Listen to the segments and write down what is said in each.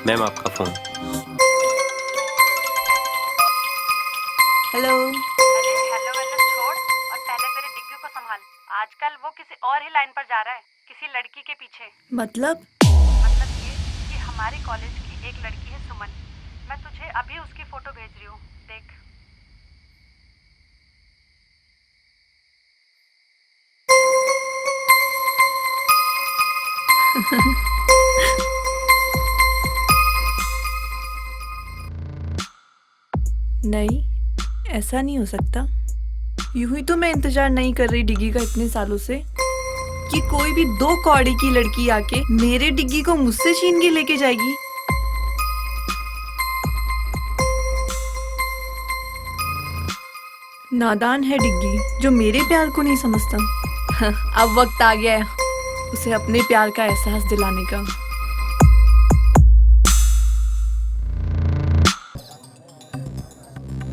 Ma'am आपका phone. Hello. अरे hello वेलो छोड़ और पहले तेरे डिग्गी को संभाल। आजकल वो किसी और ही लाइन पर जा रहा है, किसी लड़की के पीछे। मतलब ये कि हमारे कॉलेज की एक लड़की है सुमन। मैं तुझे अभी उसकी फोटो भेज रही हूँ, देख। नहीं, ऐसा नहीं हो सकता। यूं ही तो मैं इंतजार नहीं कर रही डिग्गी का इतने सालों से कि कोई भी दो कौड़ी की लड़की आके मेरे डिग्गी को मुझसे छीन के लेके जाएगी। नादान है डिग्गी जो मेरे प्यार को नहीं समझता। अब वक्त आ गया है उसे अपने प्यार का एहसास दिलाने का।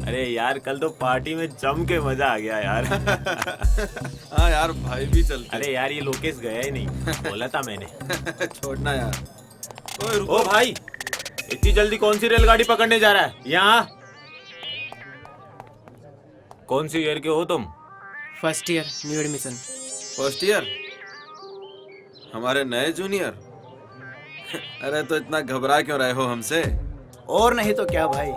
अरे यार कल तो पार्टी में जम के मजा आ गया यार। हाँ यार भाई भी चलते। अरे यार ये लोकेश गया ही नहीं, बोला था मैंने। छोड़ना यार। ओए रुको। ओ भाई इतनी जल्दी कौन सी रेलगाड़ी पकड़ने जा रहा है? यहाँ कौन सी ईयर के हो तुम? First year new admission. First year? हमारे नए जूनियर? अरे तो इतना घबरा क्यों रहे हो हमसे? और नहीं तो क्या भाई,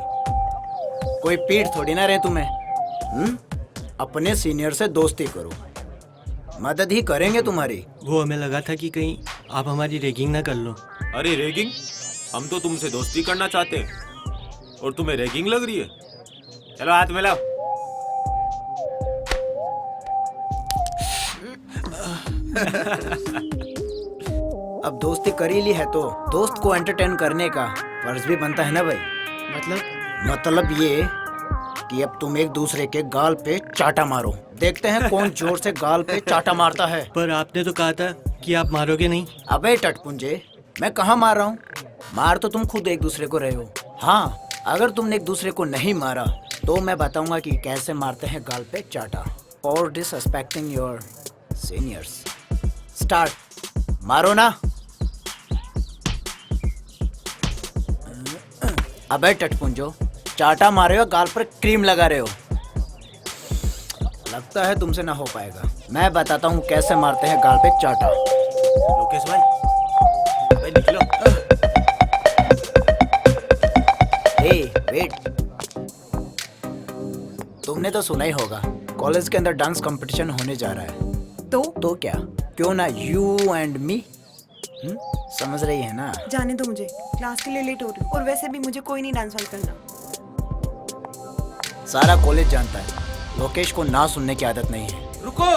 कोई पीठ थोड़ी ना रहे तुम्हें। अपने सीनियर से दोस्ती करो, मदद ही करेंगे तुम्हारी। वो हमें लगा था कि कहीं आप हमारी रैगिंग ना कर लो। अरे रैगिंग? हम तो तुमसे दोस्ती करना चाहते हैं और तुम्हें रैगिंग लग रही है। चलो हाथ मिलाओ। अब दोस्ती कर ही ली है तो दोस्त को एंटरटेन करने का फर्ज भी बनता है ना भाई। मतलब ये कि अब तुम एक दूसरे के गाल पे चाटा मारो, देखते हैं कौन जोर से गाल पे चाटा मारता है। पर आपने तो कहा था कि आप मारोगे नहीं। अबे टटपुंजे, मैं कहाँ मार रहा हूँ? मार तो तुम खुद एक दूसरे को रहे हो। हाँ, अगर तुमने एक दूसरे को नहीं मारा तो मैं बताऊंगा कि कैसे मारते हैं गाल पे चाटा। और डिसरिस्पेक्टिंग योर सीनियर्स। स्टार्ट। मारो ना। अबे टटपुंजो, चाटा मारे हो, गाल पर क्रीम लगा रहे हो। लगता है तुमसे ना हो पाएगा। मैं बताता हूँ कैसे मारते हैं गाल पे चाटा। लोकेश भाई, भाई लिख लो। हे वेट, तुमने तो सुना ही होगा कॉलेज के अंदर डांस कंपटीशन होने जा रहा है। तो क्या, क्यों ना यू एंड मी? समझ रही है ना? जाने दो मुझे, क्लास के लिए लेट हो रही हूँ और वैसे भी मुझे कोई नहीं डांस वाल करना। सारा कॉलेज जानता है लोकेश को ना सुनने की आदत नहीं है। रुको।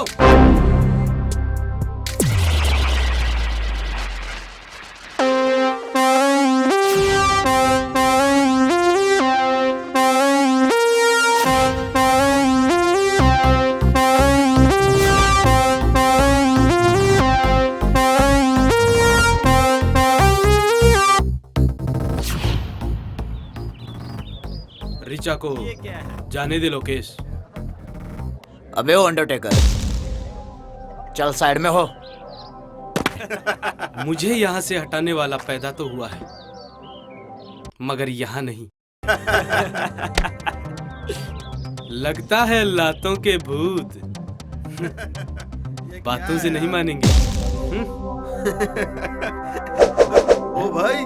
रिचा को जाने दे लोकेश। अबे ओ अंडरटेकर, चल साइड में हो। मुझे यहाँ से हटाने वाला पैदा तो हुआ है मगर यहाँ नहीं। लगता है लातों के भूत बातों से नहीं मानेंगे। ओ भाई।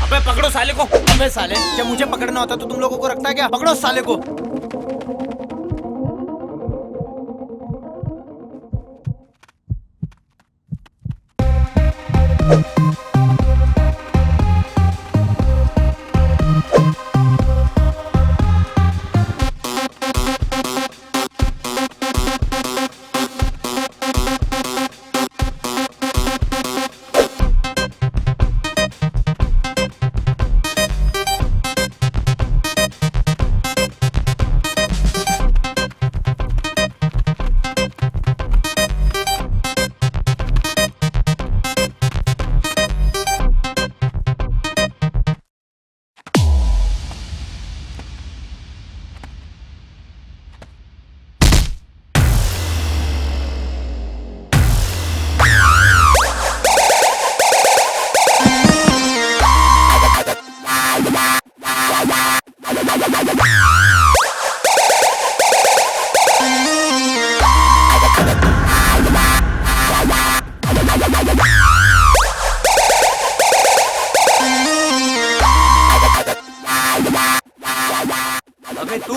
अबे पकड़ो साले को। अबे साले, जब मुझे पकड़ना होता तो तुम लोगों को रखता क्या? पकड़ो साले को।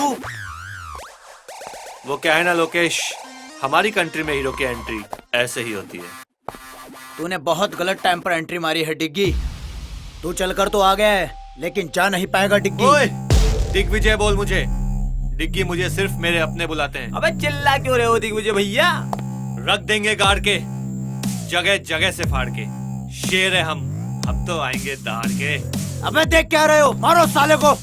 तू? वो क्या है ना लोकेश, हमारी कंट्री में हीरो की एंट्री ऐसे ही होती है। तूने बहुत गलत टाइम पर एंट्री मारी है डिग्गी। तू चलकर तो आ गया है, लेकिन जा नहीं पाएगा डिग्गी। ओए, दिग्विजय बोल मुझे। डिग्गी मुझे सिर्फ मेरे अपने बुलाते हैं। अबे चिल्ला क्यों रहे हो दिग्विजय भैया? रख देंगे गाड़ के, जगह जगह से फाड़ के। शेर है हम तो आएंगे दाड़ के। अबे देख क्या रहे हो, मारो साले को।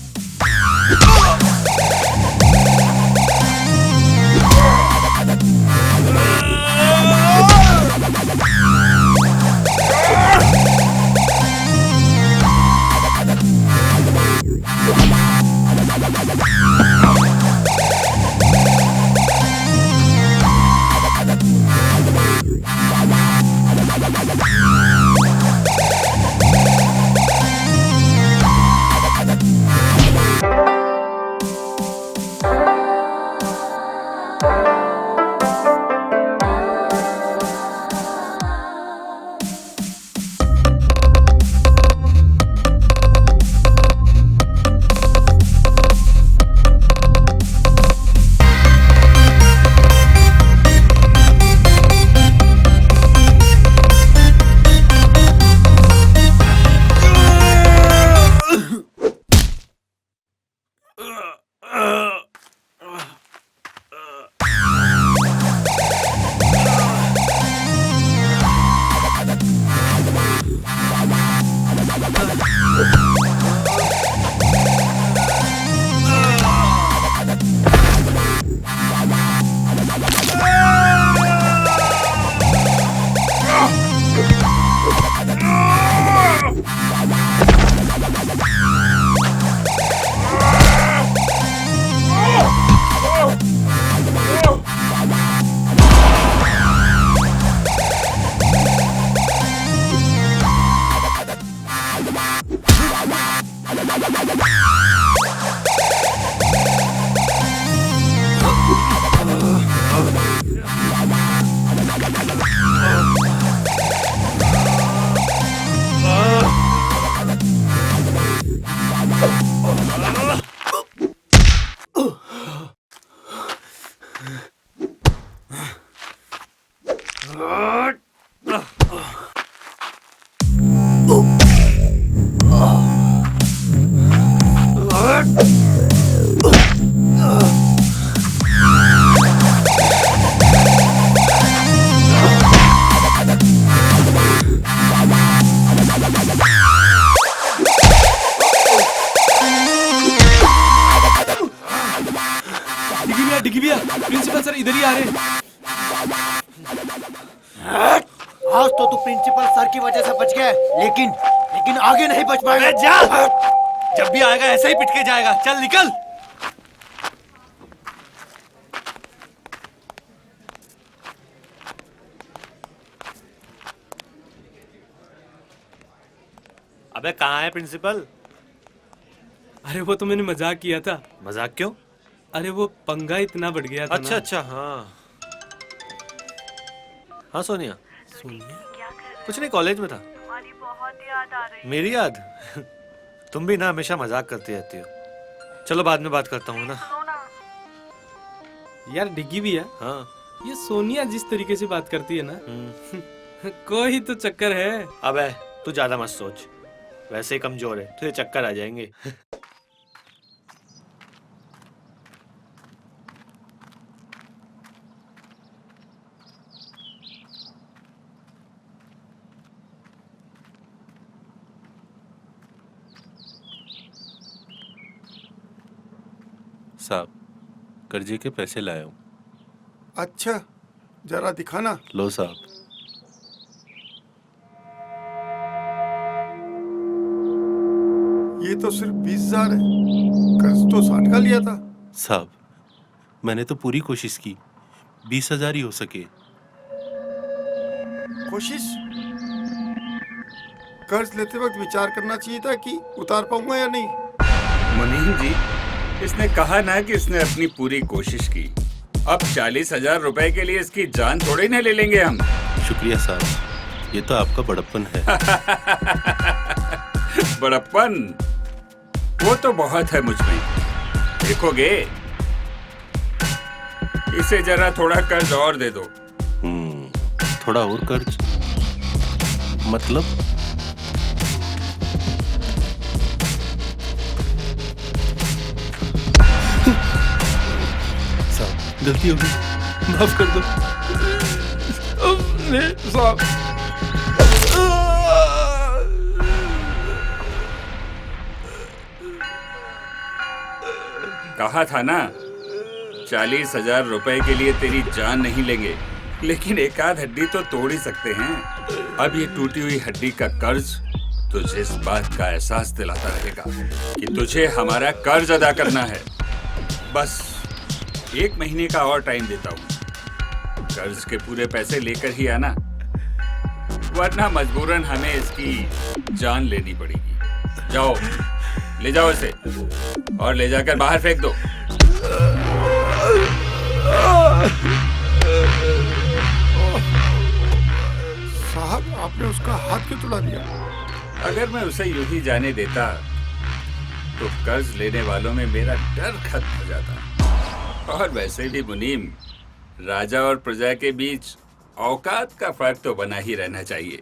डिग्गी भैया, प्रिंसिपल सर इधर ही आ रहे हैं। आज तो तू प्रिंसिपल सर की वजह से बच गया, लेकिन आगे नहीं बच पाएगा। जा, जब भी आएगा ऐसे ही पिट के जाएगा। चल निकल। अबे कहाँ है प्रिंसिपल? अरे वो तो मैंने मजाक किया था। मजाक क्यों? अरे वो पंगा इतना बढ़ गया था अच्छा अच्छा, हाँ हाँ सोनिया। कुछ नहीं, कॉलेज में था। तुम्हारी बहुत याद आ रही। मेरी याद? तुम भी ना हमेशा मजाक करती रहती हो। चलो बाद में बात करता हूँ ना। सुनो ना, यार डिग्गी भैया, हाँ। ये सोनिया जिस तरीके से बात करती है ना, कोई तो चक्कर है। अबे तू ज्यादा मत सोच, वैसे ही कमजोर है, तुझे चक्कर आ जाएंगे। साहब, कर्जे के पैसे लाया हूँ। अच्छा, जरा दिखाना। लो साहब। ये तो सिर्फ 20,000 है, कर्ज तो 60 का लिया था। साहब, मैंने तो पूरी कोशिश की, 20,000 ही हो सके। कोशिश? कर्ज लेते वक्त विचार करना चाहिए था कि उतार पाऊंगा या नहीं। मुनीम जी, इसने कहा ना कि इसने अपनी पूरी कोशिश की। अब 40,000 रुपए के लिए इसकी जान थोड़ी ना ले लेंगे हम। शुक्रिया साहब, ये तो आपका बड़प्पन है। बड़प्पन वो तो बहुत है मुझ में। देखोगे इसे जरा थोड़ा कर्ज और दे दो। थोड़ा और कर्ज मतलब? साहब गलती हो गई, माफ कर दो। साहब कहा था ना 40,000 रुपए के लिए तेरी जान नहीं लेंगे, लेकिन एक आध हड्डी तो तोड़ ही सकते हैं। अब ये टूटी हुई हड्डी का कर्ज तुझे इस बात का एहसास दिलाता रहेगा कि तुझे हमारा कर्ज अदा करना है। बस 1 महीने का और टाइम देता हूँ, कर्ज के पूरे पैसे लेकर ही आना, वरना मजबूरन हमें इसकी जान लेनी पड़ेगी। जाओ, ले जाओ इसे और ले जाकर बाहर फेंक दो। साहब आपने उसका हाथ क्यों तुड़ा दिया? अगर मैं उसे यूं ही जाने देता तो कर्ज लेने वालों में मेरा डर खत्म हो जाता। और वैसे भी मुनीम, राजा और प्रजा के बीच औकात का फर्क तो बना ही रहना चाहिए।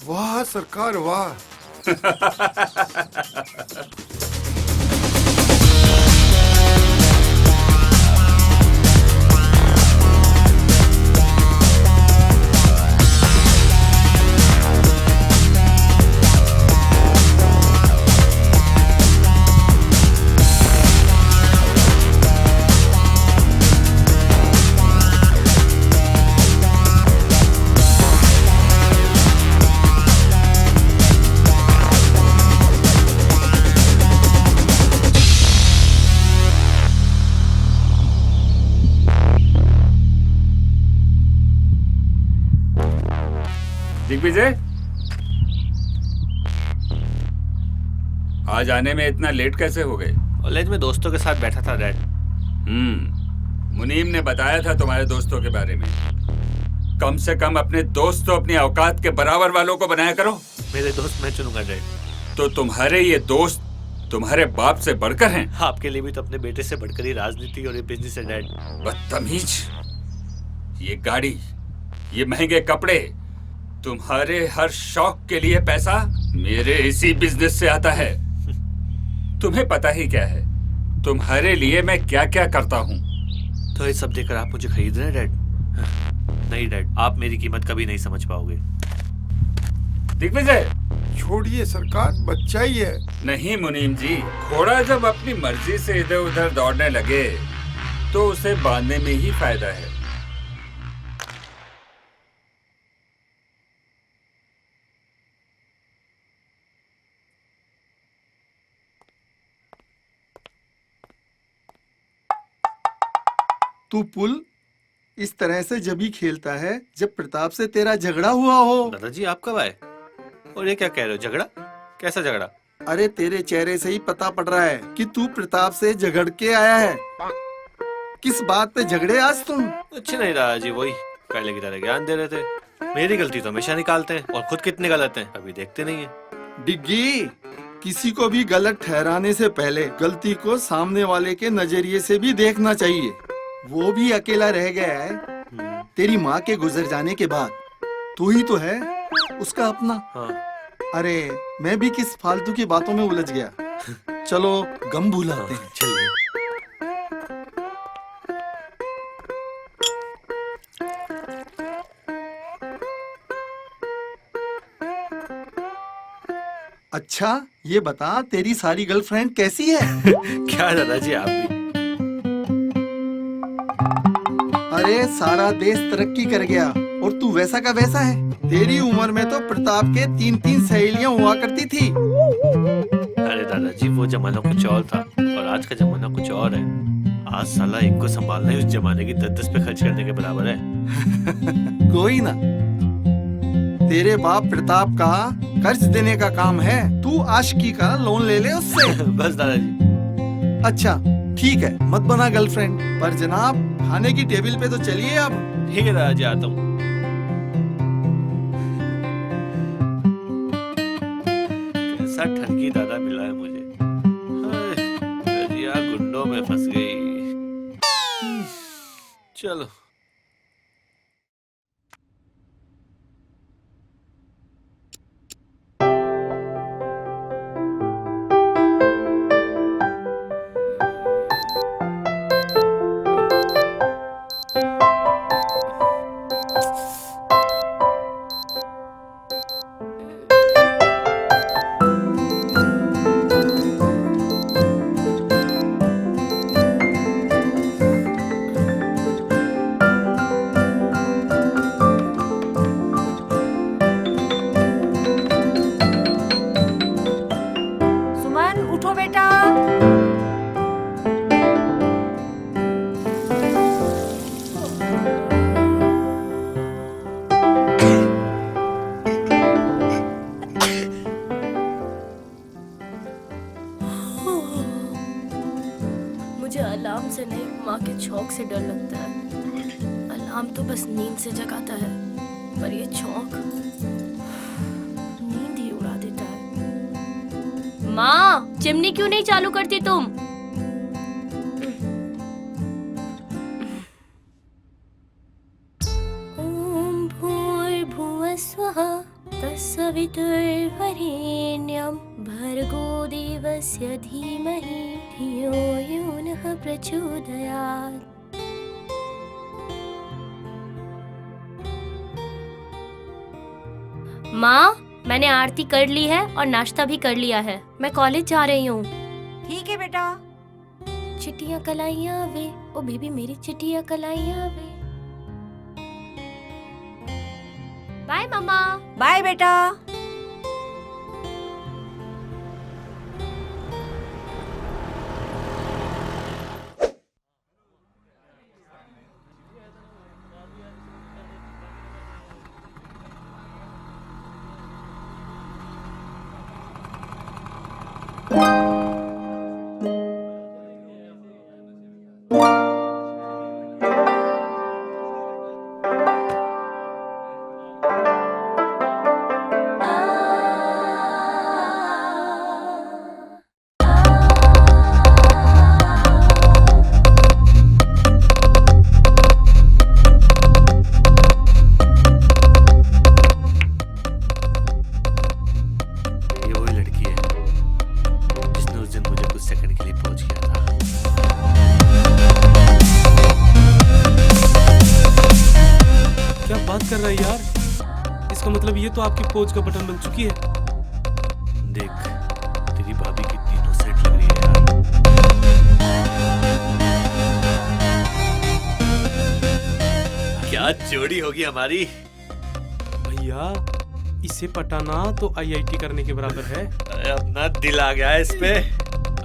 वाह सरकार वाह। दिग्विजय, आज आने में इतना लेट कैसे हो गए? कॉलेज में दोस्तों के साथ बैठा था डैड। मुनीम ने बताया था तुम्हारे दोस्तों के बारे में। कम से कम अपने दोस्त तो अपनी औकात के बराबर वालों को बनाया करो। मेरे दोस्त मैं चुनूंगा डैड। तो तुम्हारे ये दोस्त तुम्हारे बाप से बढ़कर हैं? आपके लिए भी तो अपने बेटे से बढ़कर ही राजनीति और ये बिजनेस है डैड। बदतमीज, ये गाड़ी, ये महंगे कपड़े, तुम्हारे हर शौक के लिए पैसा मेरे इसी बिजनेस से आता है। तुम्हें पता ही क्या है तुम्हारे लिए मैं क्या क्या करता हूँ। तो ये सब देखकर आप मुझे खरीद रहे हैं डैड? नहीं डैड, आप मेरी कीमत कभी नहीं समझ पाओगे। दिग्विजय, छोड़िए सरकार, बच्चा ही है। नहीं मुनीम जी, घोड़ा जब अपनी मर्जी से इधर उधर दौड़ने लगे तो उसे बांधने में ही फायदा है। तू पुल इस तरह से जब ही खेलता है जब प्रताप से तेरा झगड़ा हुआ हो। दादाजी आप कब आए? और ये क्या कह रहे हो, झगड़ा? कैसा झगड़ा? अरे तेरे चेहरे से ही पता पड़ रहा है कि तू प्रताप से झगड़ के आया है। किस बात पे झगड़े आज तुम? कुछ नहीं दादाजी, वही पहले की तरह ज्ञान दे रहे थे। मेरी गलती तो हमेशा निकालते हैं और खुद कितने गलत हैं कभी देखते नहीं है। डिग्गी, किसी को भी गलत ठहराने से पहले गलती को सामने वाले के नजरिए से भी देखना चाहिए। वो भी अकेला रह गया है तेरी माँ के गुजर जाने के बाद। तू ही तो है उसका अपना। हाँ। अरे मैं भी किस फालतू की बातों में उलझ गया। चलो गम भुलाते हैं। चलिए। अच्छा ये बता, तेरी सारी गर्लफ्रेंड कैसी है? क्या दादाजी आप भी? अरे सारा देश तरक्की कर गया और तू वैसा का वैसा है। तेरी उम्र में तो प्रताप के 3-3 सहेलियां हुआ करती थी। अरे दादाजी वो जमाना कुछ और था और आज का जमाना कुछ और है। आज साला एक को संभालना ही उस जमाने की 10-10 पे खर्च करने के बराबर है। कोई ना, तेरे बाप प्रताप का कर्ज देने का काम है, तू आशिकी का लोन ले ले उससे। बस दादाजी। अच्छा ठीक है, मत बना गर्लफ्रेंड, पर जनाब खाने की टेबल पे तो चलिए अब। ठीक है दादाजी, आता हूँ। कैसा ठगी दादा मिला है मुझे। गुंडों में फंस गई। चलो। सुमन उठो बेटा। मुझे अलार्म से नहीं, माँ के छौंक से डर लगता है। अलार्म तो बस नींद से जगाता है, पर ये छौंक नींद ही उड़ा देता है। माँ, चिमनी क्यों नहीं चालू करती तुम? ओम भूर्भुवः स्वः तत्सवितुर्वरेण्यं भर्गो देवस्य धीमहि धियो यो नः प्रचोदयात्। माँ, मैंने आरती कर ली है और नाश्ता भी कर लिया है। मैं कॉलेज जा रही हूँ। ठीक है बेटा। चिट्टियाँ कलाइयाँ वे, ओ बेबी मेरी चिट्टियाँ कलाइयाँ वे। बाय मम्मा। बाय बेटा। ये वही लड़की है जिसने उस दिन मुझे कुछ सेकंड के लिए पहुंच गया था। क्या बात कर रहा है यार? इसका मतलब ये तो आपकी पोज का बटन बन चुकी है। देख, तेरी भाभी कितनी इनोसेंट लग रही है यार। क्या जोड़ी होगी हमारी। भैया, इसे पटाना तो आईआईटी करने के बराबर है। अरे अपना दिल आ गया है इस पे।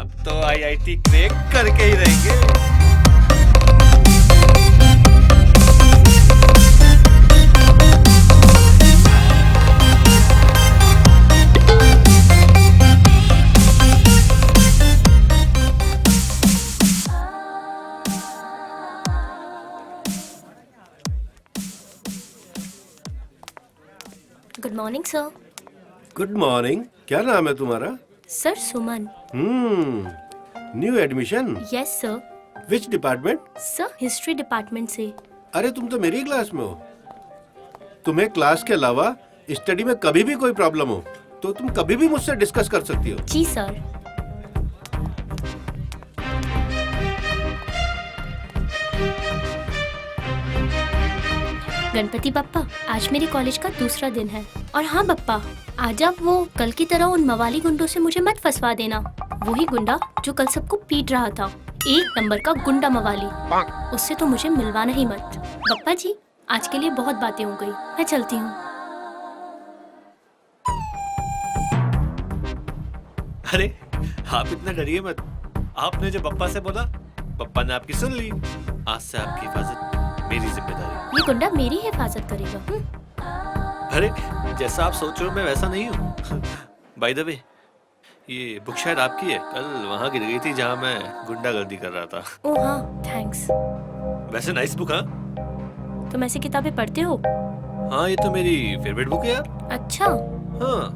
अब तो आईआईटी क्रैक करके ही रहेंगे। Good morning sir. Good morning. क्या नाम है तुम्हारा? Sir Suman. New admission? Yes sir. Which department? Sir history department से। अरे तुम तो मेरी क्लास में हो। तुम्हें क्लास के अलावा स्टडी में कभी भी कोई प्रॉब्लम हो तो तुम कभी भी मुझसे डिस्कस कर सकती हो। जी सर। गणपति बप्पा, आज मेरे कॉलेज का दूसरा दिन है। और हाँ बप्पा, आज आप वो कल की तरह उन मवाली गुंडों से मुझे मत फंसवा देना। वही गुंडा जो कल सबको पीट रहा था, एक नंबर का गुंडा मवाली। उससे तो मुझे मिलवाना ही मत। बप्पा जी, आज के लिए बहुत बातें हो गई, मैं चलती हूँ। अरे आप इतना डरिए मत। आपने जो पप्पा से बोला, पप्पा ने आपकी सुन ली। आज से आपकी हिफाजत मेरी जिम्मेदारी। ये गुंडा मेरी हिफाजत करेगा। अरे जैसा आप सोच रहे हो मैं वैसा नहीं हूँ। बाय द वे, ये बुक शायद आपकी है। कल वहाँ गिर गई थी जहाँ मैं गुंडागर्दी कर रहा था। ओह हाँ, थैंक्स। वैसे नाइस बुक। हाँ, तुम ऐसी किताबें पढ़ते हो? हाँ, ये तो मेरी फेवरेट बुक है यार। अच्छा। हाँ।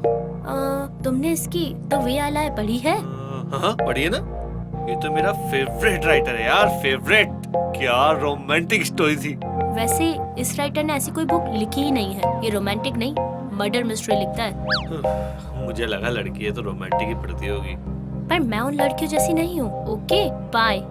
तुमने इसकी द वे आई लाई पढ़ी है? हाँ, पढ़िए ना। ये तो मेरा फेवरेट राइटर है यार, फेवरेट। क्या रोमांटिक स्टोरी थी। वैसे इस राइटर ने ऐसी कोई बुक लिखी ही नहीं है। ये रोमांटिक नहीं, मर्डर मिस्ट्री लिखता है। मुझे लगा लड़की है तो रोमांटिक ही पढ़ती होगी। पर मैं उन लड़कियों जैसी नहीं हूँ। Okay bye.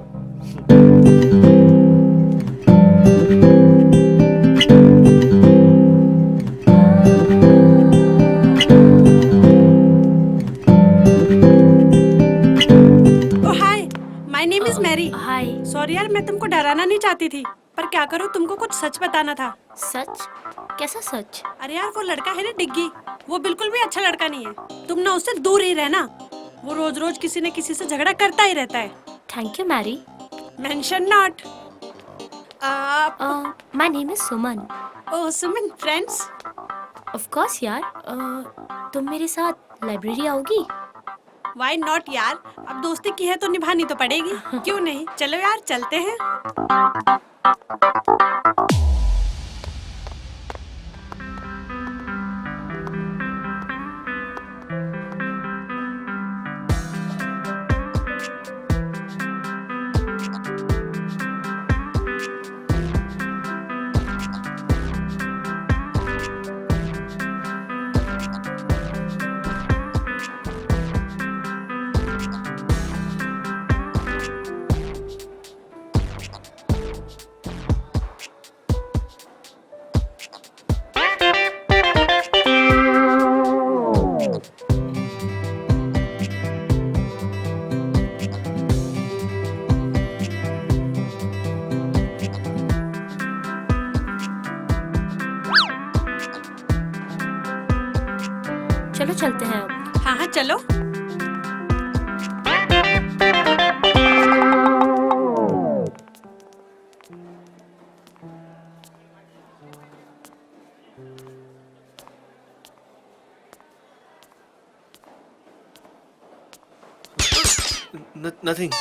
My name is Mary. Hi. Sorry यार, मैं तुमको डराना नहीं चाहती थी, पर क्या करूँ, तुमको कुछ सच बताना था। सच? कैसा सच? अरे यार, वो लड़का है ना डिग्गी, वो बिल्कुल भी अच्छा लड़का नहीं है। तुम ना उससे दूर ही रहना। वो रोज रोज किसी न किसी से झगड़ा करता ही रहता है। Thank you Mary. Mention not. My name is Suman. Oh Suman, friends? Of course यार। तुम मेरे साथ लाइब्रेरी आओगी? व्हाई नॉट यार, अब दोस्ती की है तो निभानी तो पड़ेगी। क्यों नहीं, चलो यार चलते हैं। चलो चलते हैं अब। हाँ हाँ चलो। Nothing.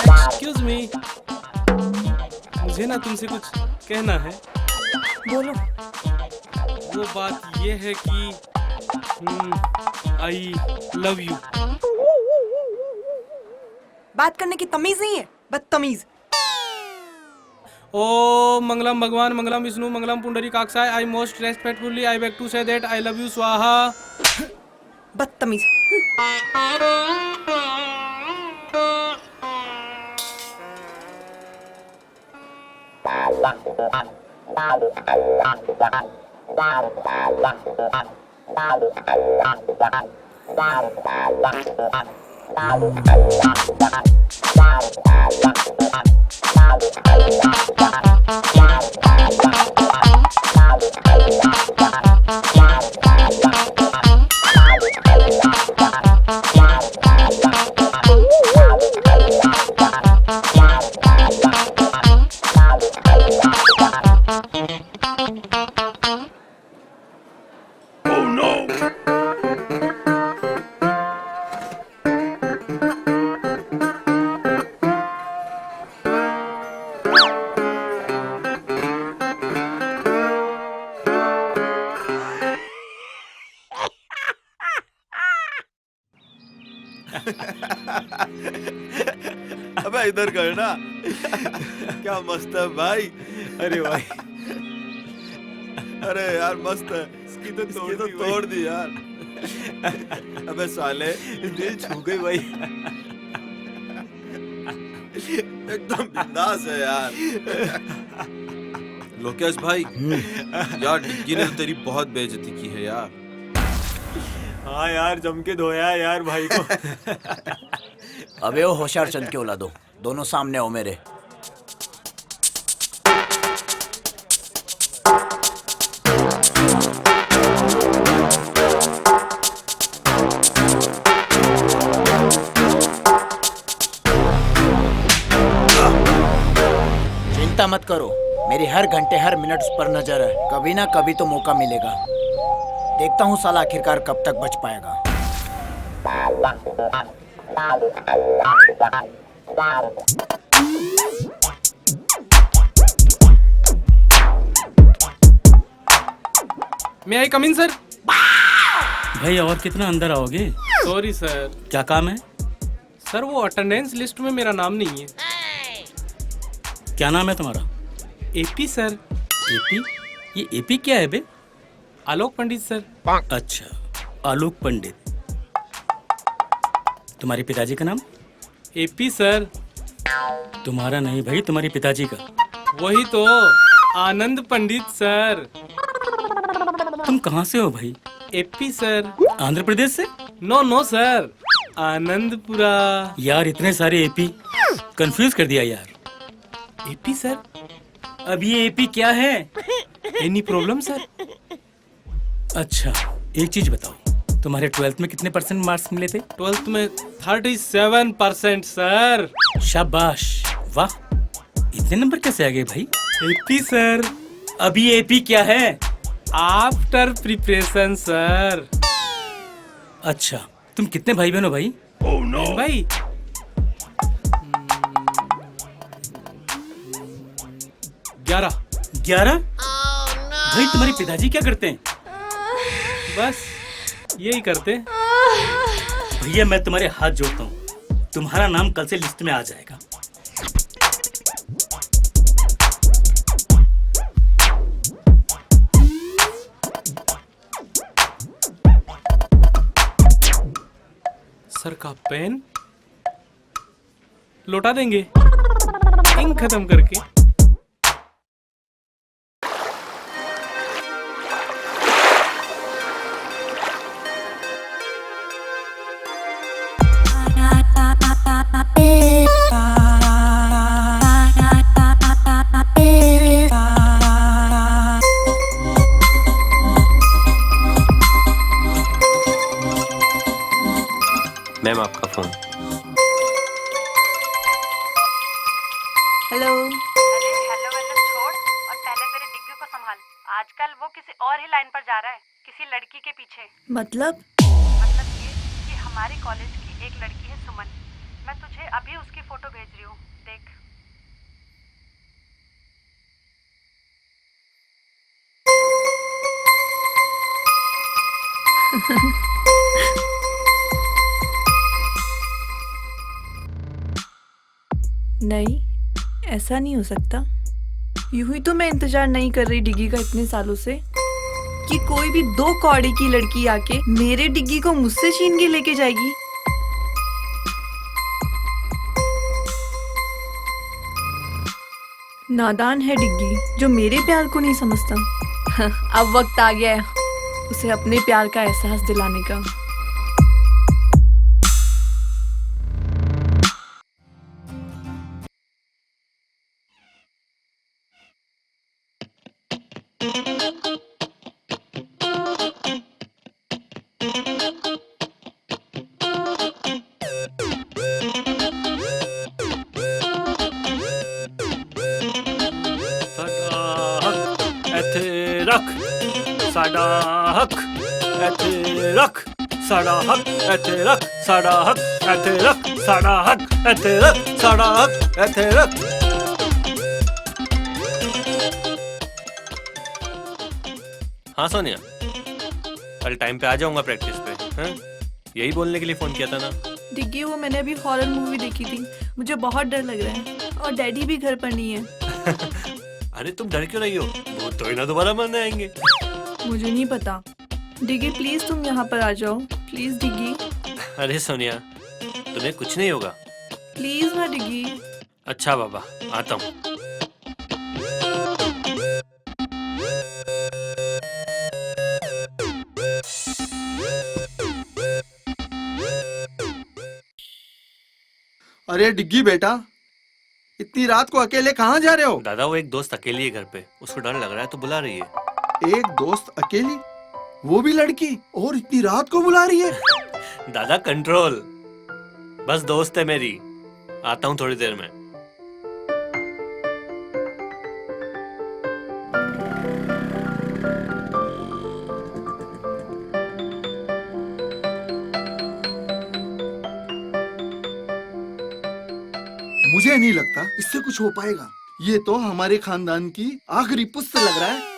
एक्सक्यूज मी, मुझे ना तुमसे कुछ कहना है। बोलो। वो बात ये है कि आई लव यू। बात करने की तमीज नहीं है, बदतमीज। ओ मंगलम भगवान, मंगलम विष्णु, मंगलम पुंडरी काक्षाय। I most respectfully I beg to say that I love you स्वाहा। बदतमीज। अबे इधर कर ना। क्या मस्त है भाई। अरे भाई, अरे यार मस्त है। इसकी तो तोड़ दी यार। अबे साले, दिल छू गई भाई। एकदम बिंदास है यार। लोकेश भाई, यार डिग्गी ने तो तेरी बहुत बेइज्जती की है यार। हाँ यार, जम के धोया यार भाई को। अबे वो होशियार चंद के औलादो, दोनों सामने हो मेरे। चिंता मत करो, मेरी हर घंटे हर मिनट उस पर नजर है। कभी ना कभी तो मौका मिलेगा। देखता हूँ साला आखिरकार कब तक बच पाएगा। मैं आई कम इन सर। भाई और कितना अंदर आओगे? Sorry sir. क्या काम है? सर वो अटेंडेंस लिस्ट में मेरा नाम नहीं है। क्या नाम है तुम्हारा? AP sir. एपी? ये एपी क्या है बे? आलोक पंडित सर। अच्छा, आलोक पंडित। तुम्हारे पिताजी का नाम? AP sir. तुम्हारा नहीं भाई, तुम्हारे पिताजी का। वही तो, आनंद पंडित सर। तुम कहाँ से हो भाई? AP sir. आंध्र प्रदेश से? No sir, Anandpura. यार इतने सारे एपी, कंफ्यूज कर दिया यार। AP sir. अब ये एपी क्या है? Any problem sir? अच्छा, एक चीज बताओ, तुम्हारे 12th में कितने % मार्क्स मिले थे? 12th में 37% सर। शाबाश, वाह, इतने नंबर कैसे आ गए भाई? AP sir. अभी एपी क्या है? After preparation sir. अच्छा, तुम कितने भाई बहन हो भाई? भाई 11। भाई तुम्हारे पिताजी क्या करते हैं? बस यही करते। भैया मैं तुम्हारे हाथ जोड़ता हूँ, तुम्हारा नाम कल से लिस्ट में आ जाएगा। सर का पेन लौटा देंगे इंक खत्म करके। मैम आपका फोन। हेलो। अरे हेलो छोड़ और पहले मेरे डिग्गी को संभाल। आजकल वो किसी और ही लाइन पर जा रहा है, किसी लड़की के पीछे। मतलब ये कि हमारे कॉलेज की एक लड़की है सुमन। मैं तुझे अभी उसकी फोटो भेज रही हूँ, देख। नहीं, ऐसा नहीं हो सकता। यूं ही तो मैं इंतजार नहीं कर रही डिग्गी का इतने सालों से कि कोई भी 2 कौड़ी की लड़की आके मेरे डिग्गी को मुझसे छीन के लेके जाएगी। नादान है डिग्गी जो मेरे प्यार को नहीं समझता। अब वक्त आ गया है उसे अपने प्यार का एहसास दिलाने का। साडा हक ऐथे रख, साडा हक ऐथे रख, साडा हक ऐथे रख, साडा हक ऐथे रख, साडा हक ऐथे रख। हाँ सोनिया, कल टाइम पे आ जाऊंगा प्रैक्टिस पे। हाँ? यही बोलने के लिए फोन किया था ना। डिग्गी वो मैंने अभी हॉरर मूवी देखी थी, मुझे बहुत डर लग रहा है और डैडी भी घर पर नहीं है। अरे तुम डर क्यों रही हो? वो तो ही ना दोबारा मरने आएंगे। मुझे नहीं पता। डिग्गी प्लीज तुम यहाँ पर आ जाओ, प्लीज डिग्गी। अरे सोनिया, तुम्हें कुछ नहीं होगा। प्लीज ना डिग्गी। अच्छा बाबा, आता हूँ। अरे डिग्गी बेटा, इतनी रात को अकेले कहाँ जा रहे हो? दादा वो एक दोस्त अकेली है घर पे, उसको डर लग रहा है तो बुला रही है। एक दोस्त अकेली, वो भी लड़की, और इतनी रात को बुला रही है? दादा कंट्रोल, बस दोस्त है मेरी, आता हूँ थोड़ी देर में। मुझे नहीं लगता इससे कुछ हो पाएगा। ये तो हमारे खानदान की आखिरी पुस्त लग रहा है।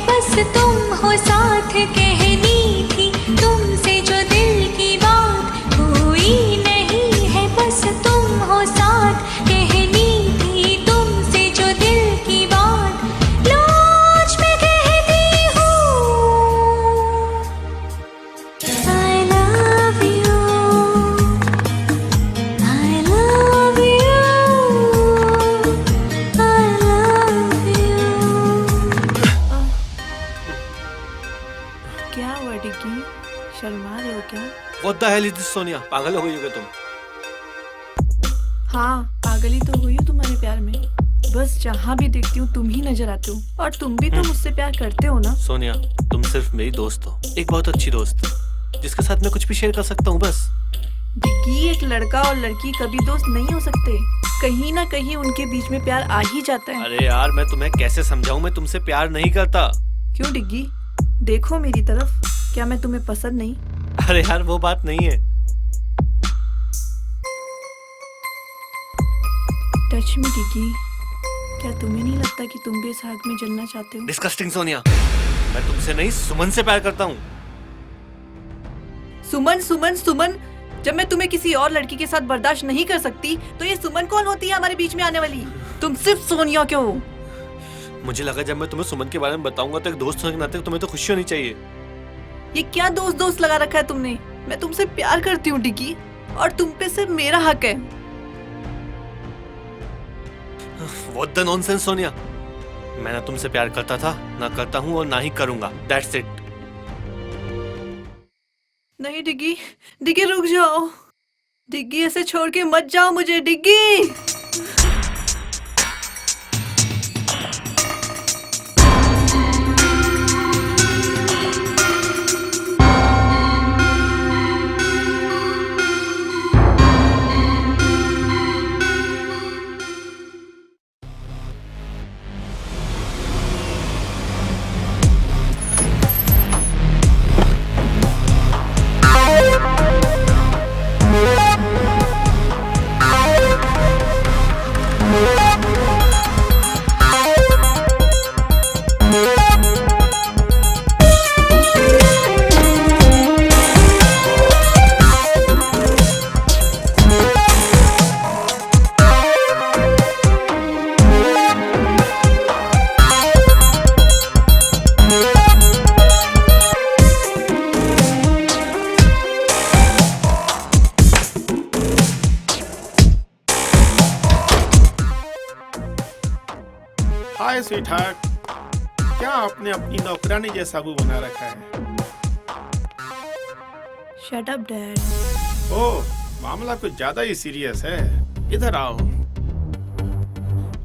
बस तुम हो साथ कहनी थी तुमसे जो दिल की बात, कोई नहीं है बस तुम हो साथ कहनी थी तुमसे जो दिल की बात। लाज में कहती हूँ I love you, I love you, I love you। क्या हुआ डिग्गी, शर्मा रहे हो क्या? What the hell is this, Sonia? पागल हो गई हो क्या तुम? हाँ, पागल ही तो हुई हूँ तुम्हारे प्यार में। बस जहाँ भी देखती हूँ तुम ही नजर आते हो, और तुम भी तो मुझसे प्यार करते हो ना? सोनिया, तुम सिर्फ मेरी दोस्त हो, एक बहुत अच्छी दोस्त, जिसके साथ मैं कुछ भी शेयर कर सकता हूँ बस। डिग्गी, एक लड़का और लड़की कभी दोस्त नहीं हो सकते। कहीं ना कहीं उनके बीच में प्यार आ ही जाता है। अरे यार, मैं तुम्हें कैसे समझाऊं, मैं तुमसे प्यार नहीं करता। क्यों डिग्गी? देखो मेरी तरफ, क्या मैं तुम्हें पसंद नहीं? अरे यार, वो बात नहीं है। टच मी डिग्गी, क्या तुम्हें नहीं लगता कि तुम भी इस आग में जलना चाहते हो? डिस्कस्टिंग सोनिया, मैं तुमसे नहीं सुमन से प्यार करता हूँ। सुमन सुमन सुमन, जब मैं तुम्हें किसी और लड़की के साथ बर्दाश्त नहीं कर सकती तो ये सुमन कौन होती है हमारे बीच में आने वाली? तुम सिर्फ सोनिया क्यों हो? मुझे लगा जब मैं तुम्हें सुमन के बारे में बताऊंगा तो एक दोस्त होने के नाते तुम्हें तो खुशी होनी चाहिए। ये क्या दोस्त दोस्त लगा रखा है तुमने? मैं तुमसे प्यार करती हूँ डिग्गी, और तुम पे सिर्फ मेरा हक है। What the nonsense, Sonia. मैं ना तुमसे प्यार करता था, ना करता हूँ और ना ही करूंगा। That's it। नहीं डिग्गी, डिग्गी रुक जाओ। डिग्गी, ऐसे छोड़ के मत जाओ मुझे डिग्गी। हाय स्वीटहार्ट, क्या आपने अपनी नौकरानी जैसा मुंह बना रखा है? Shut up dad. ओह, मामला कुछ ज्यादा ही सीरियस है। इधर आओ,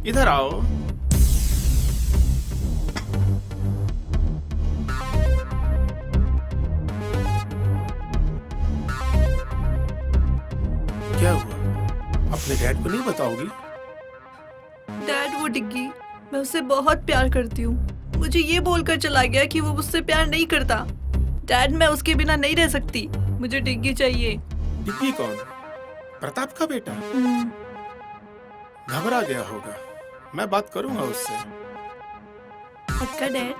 इधर आओ। क्या हुआ? अपने डैड को नहीं बताओगी? डैड, वो डिग्गी, मैं उससे बहुत प्यार करती हूँ। मुझे ये बोलकर चला गया कि वो मुझसे प्यार नहीं करता। डैड, मैं उसके बिना नहीं रह सकती। मुझे डिग्गी चाहिए। डिग्गी कौन? प्रताप का बेटा? घबरा गया होगा। मैं बात करूंगा उससे। पक्का डैड?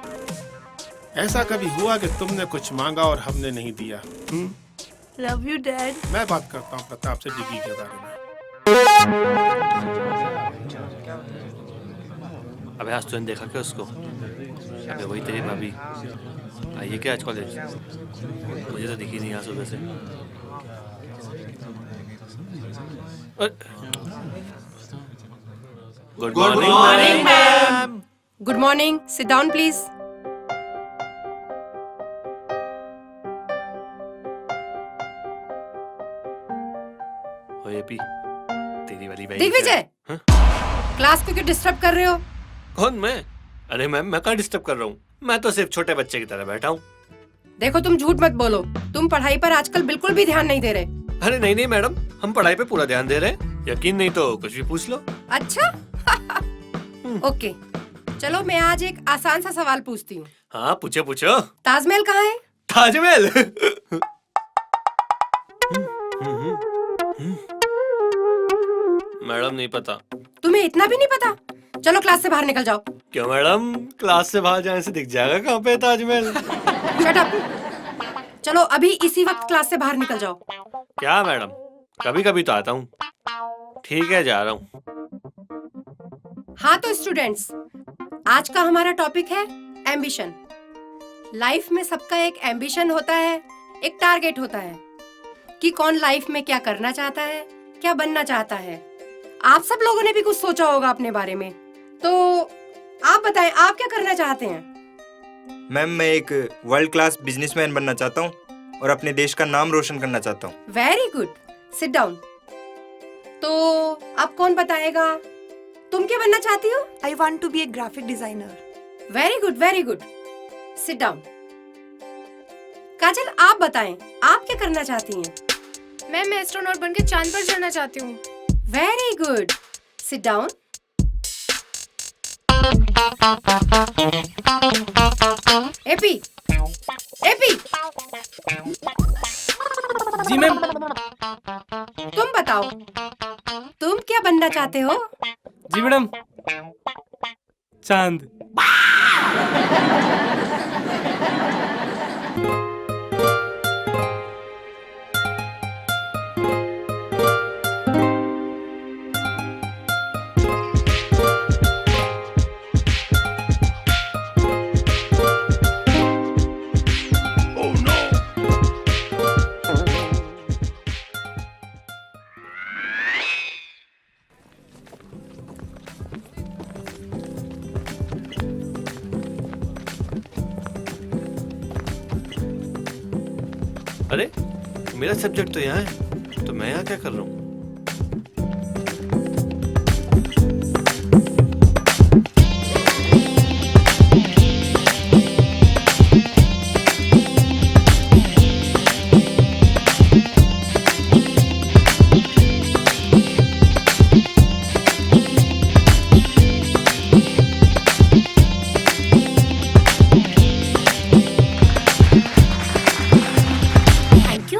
ऐसा कभी हुआ कि तुमने कुछ मांगा और हमने नहीं दिया? Love you dad. मैं बात करता हूँ प्रताप से डिग्गी के बारे में। अबे आज तूने देखा क्या उसको? अबे वही तेरी भाभी आई है क्या आज कॉलेज? मुझे तो दिखी नहीं आज सुबह से। Good morning ma'am. Good morning, sit down please. ओए पी तेरी वाली बाइक दिग्विजय, हाँ? क्लास को क्यों डिस्टर्ब कर रहे हो? कौन मैं? अरे मैम मैं कहाँ डिस्टर्ब कर रहा हूँ, मैं तो सिर्फ छोटे बच्चे की तरह बैठा हूँ। देखो तुम झूठ मत बोलो, तुम पढ़ाई पर आजकल बिल्कुल भी ध्यान नहीं दे रहे। अरे नहीं नहीं मैडम, हम पढ़ाई पे पूरा ध्यान दे रहे हैं, यकीन नहीं तो कुछ भी पूछ लो। अच्छा ओके, चलो मैं आज एक आसान सा सवाल पूछती हूँ। हाँ पूछो पूछो। ताजमहल कहाँ है? ताजमहल मैडम नहीं पता। तुम्हें इतना भी नहीं पता? चलो क्लास से बाहर निकल जाओ। क्यों मैडम, क्लास से बाहर जाने से दिख जाएगा कहाँ पे ताजमहल। Shut up. चलो अभी इसी वक्त क्लास से बाहर निकल जाओ। क्या मैडम, कभी कभी तो आता हूँ। ठीक है जा रहा हूँ। हाँ तो स्टूडेंट्स, आज का हमारा टॉपिक है एम्बिशन। लाइफ में सबका एक एम्बिशन होता है, एक टारगेट होता है कि कौन लाइफ में क्या करना चाहता है, क्या बनना चाहता है। आप सब लोगों ने भी कुछ सोचा होगा अपने बारे में, तो आप बताएं आप क्या करना चाहते हैं? मैम मैं एक वर्ल्ड क्लास बिजनेसमैन बनना चाहता हूँ और अपने देश का नाम रोशन करना चाहता हूँ। Very good, sit down. तो अब कौन बताएगा, तुम क्या बनना चाहती हो? I want to be a graphic designer. Very good very good, sit down. Kajal आप बताएं आप क्या करना चाहती हैं? मैं एस्ट्रोनॉट बनके चांद पर जाना चाहती हूँ। Very good, sit down. एपी एपी जी मैम। तुम बताओ तुम क्या बनना चाहते हो? जी मैडम, चांद। अरे मेरा सब्जेक्ट तो यहाँ है, तो मैं यहाँ क्या कर रहा हूँ?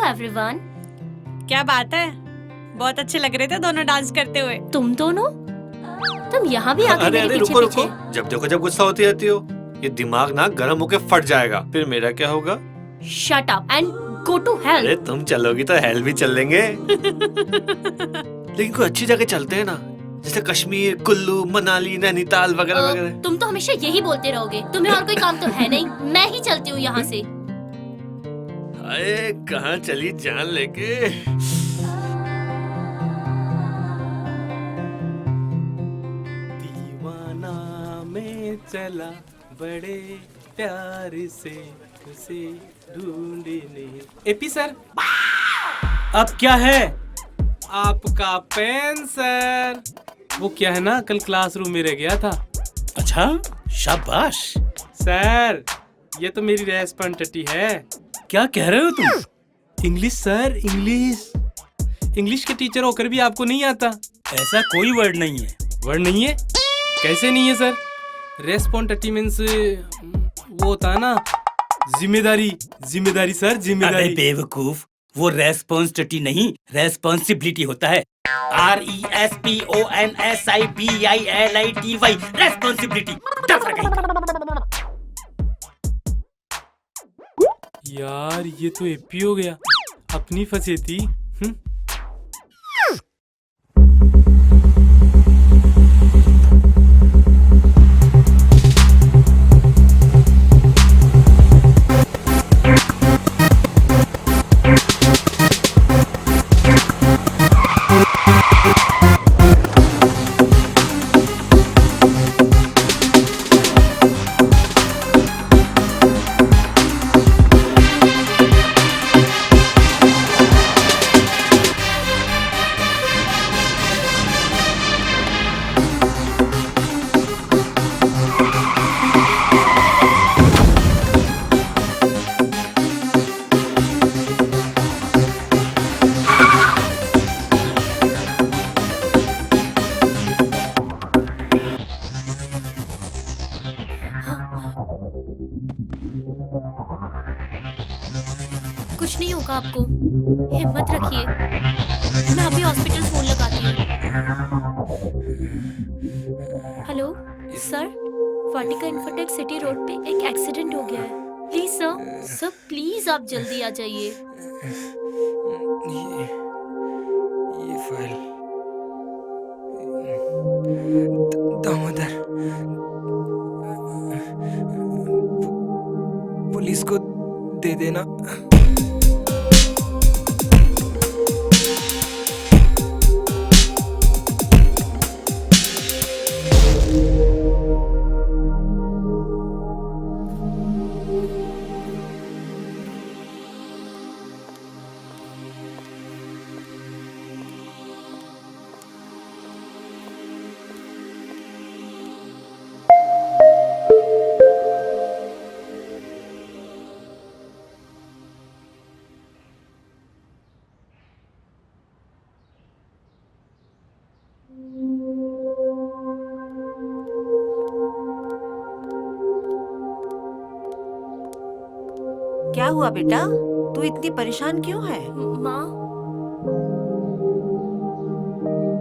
एवरीवन। क्या बात है, बहुत अच्छे लग रहे थे दोनों डांस करते हुए। तुम दोनों, तुम यहाँ भी आके मेरे पीछे रुको, जब देखो जब गुस्सा होती रहती हो, ये दिमाग ना गर्म होके फट जाएगा, फिर मेरा क्या होगा? Shut up and go to hell. अरे तुम चलोगी तो हेल भी चल लेंगे। लेकिन कोई अच्छी जगह चलते हैं ना, जैसे कश्मीर, कुल्लू, मनाली, नैनीताल वगैरह वगैरह। तुम तो हमेशा यही बोलते रहोगे, तुम्हें और कोई काम तो है नहीं। मैं ही चलती हूँ यहाँ से। अरे कहाँ चली जान लेके? दीवाना में चला बड़े प्यार से उसे ढूंढने। एपी सर, अब क्या है? आपका पेन सर। वो क्या है ना, कल क्लासरूम में रह गया था। अच्छा, शाबाश। सर ये तो मेरी रेस्पॉन्सिबिलिटी है। क्या कह रहे हो तुम? English sir, English. इंग्लिश के टीचर होकर भी आपको नहीं आता? ऐसा कोई वर्ड नहीं है। वर्ड नहीं है? कैसे नहीं है सर? रेस्पॉन्सिबिलिटी मींस वो होता है ना, जिम्मेदारी। जिम्मेदारी सर, जिम्मेदारी। अबे बेवकूफ, वो रेस्पॉन्सिबिलिटी नहीं, रेस्पॉन्सिबिलिटी होता है। RESPONSIBILITY, responsibility. यार ये तो एपी हो गया, अपनी फंसी थी। हिम्मत रखिए, मैं अभी हॉस्पिटल फोन लगाती हूँ। हेलो सर, वाटिका इन्फोटेक सिटी रोड पे एक एक्सीडेंट हो गया है। प्लीज सर प्लीज आप जल्दी आ जाइए। ये फाइल दामोदर, पुलिस को दे देना। क्या हुआ बेटा, तू इतनी परेशान क्यों है? माँ,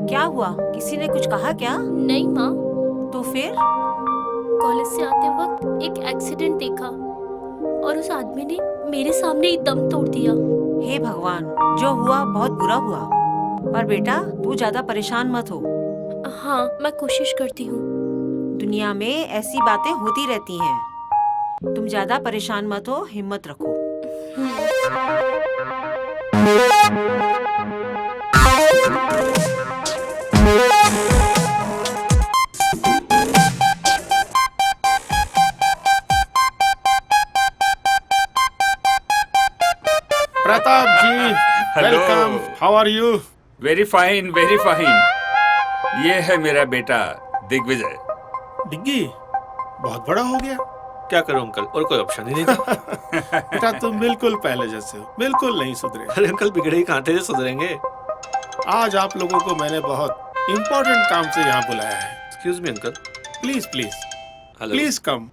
क्या हुआ, किसी ने कुछ कहा क्या? नहीं माँ। तो फिर? कॉलेज से आते वक्त एक एक्सीडेंट देखा और उस आदमी ने मेरे सामने ही दम तोड़ दिया। हे भगवान, जो हुआ बहुत बुरा हुआ, पर बेटा तू ज्यादा परेशान मत हो। हाँ, मैं कोशिश करती हूँ। दुनिया में ऐसी बातें होती रहती हैं, तुम ज्यादा परेशान मत हो, हिम्मत रखो। Pratap ji, welcome. How are you? Very fine, very fine. ये है मेरा बेटा दिग्विजय। डिग्गी बहुत बड़ा हो गया। क्या करूं अंकल, और कोई ऑप्शन ही नहीं था। बेटा तुम बिल्कुल पहले जैसे हो, बिल्कुल नहीं सुधरे। अरे अंकल, बिगड़े ही कहाँ थे जो सुधरेंगे। आज आप लोगों को मैंने बहुत इम्पोर्टेंट काम से यहाँ बुलाया है। Excuse me uncle. Please please hello. Please come.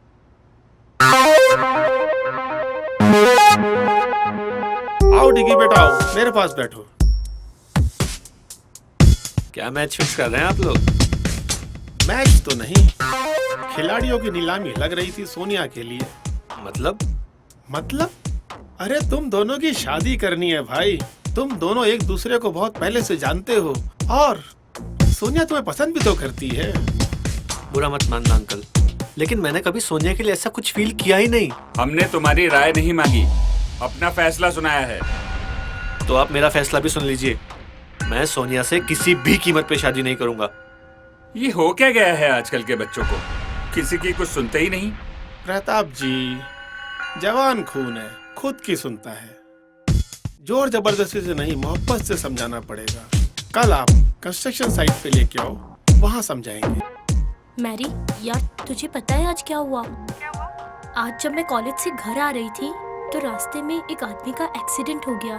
आओ डिग्गी बेटा, आओ मेरे पास बैठो। क्या मैच फिक्स कर रहे हैं आप लोग? मैच तो नहीं, खिलाड़ियों की नीलामी लग रही थी सोनिया के लिए। मतलब? अरे तुम दोनों की शादी करनी है भाई। तुम दोनों एक दूसरे को बहुत पहले से जानते हो और सोनिया तुम्हें पसंद भी तो करती है। बुरा मत मानना अंकल, लेकिन मैंने कभी सोनिया के लिए ऐसा कुछ फील किया ही नहीं। हमने तुम्हारी राय नहीं मांगी, अपना फैसला सुनाया है। तो आप मेरा फैसला भी सुन लीजिए। मैं सोनिया से किसी भी कीमत पे शादी नहीं करूंगा। ये हो क्या गया है आजकल के बच्चों को, किसी की कुछ सुनते ही नहीं। प्रताप जी, जवान खून है, खुद की सुनता है। जोर जबरदस्ती से नहीं, मोहब्बत से समझाना पड़ेगा। कल आप कंस्ट्रक्शन साइट पे लेके आओ, वहाँ समझाएंगे। मैरी यार, तुझे पता है आज क्या हुआ? आज जब मैं कॉलेज से घर आ रही थी तो रास्ते में एक आदमी का एक्सीडेंट हो गया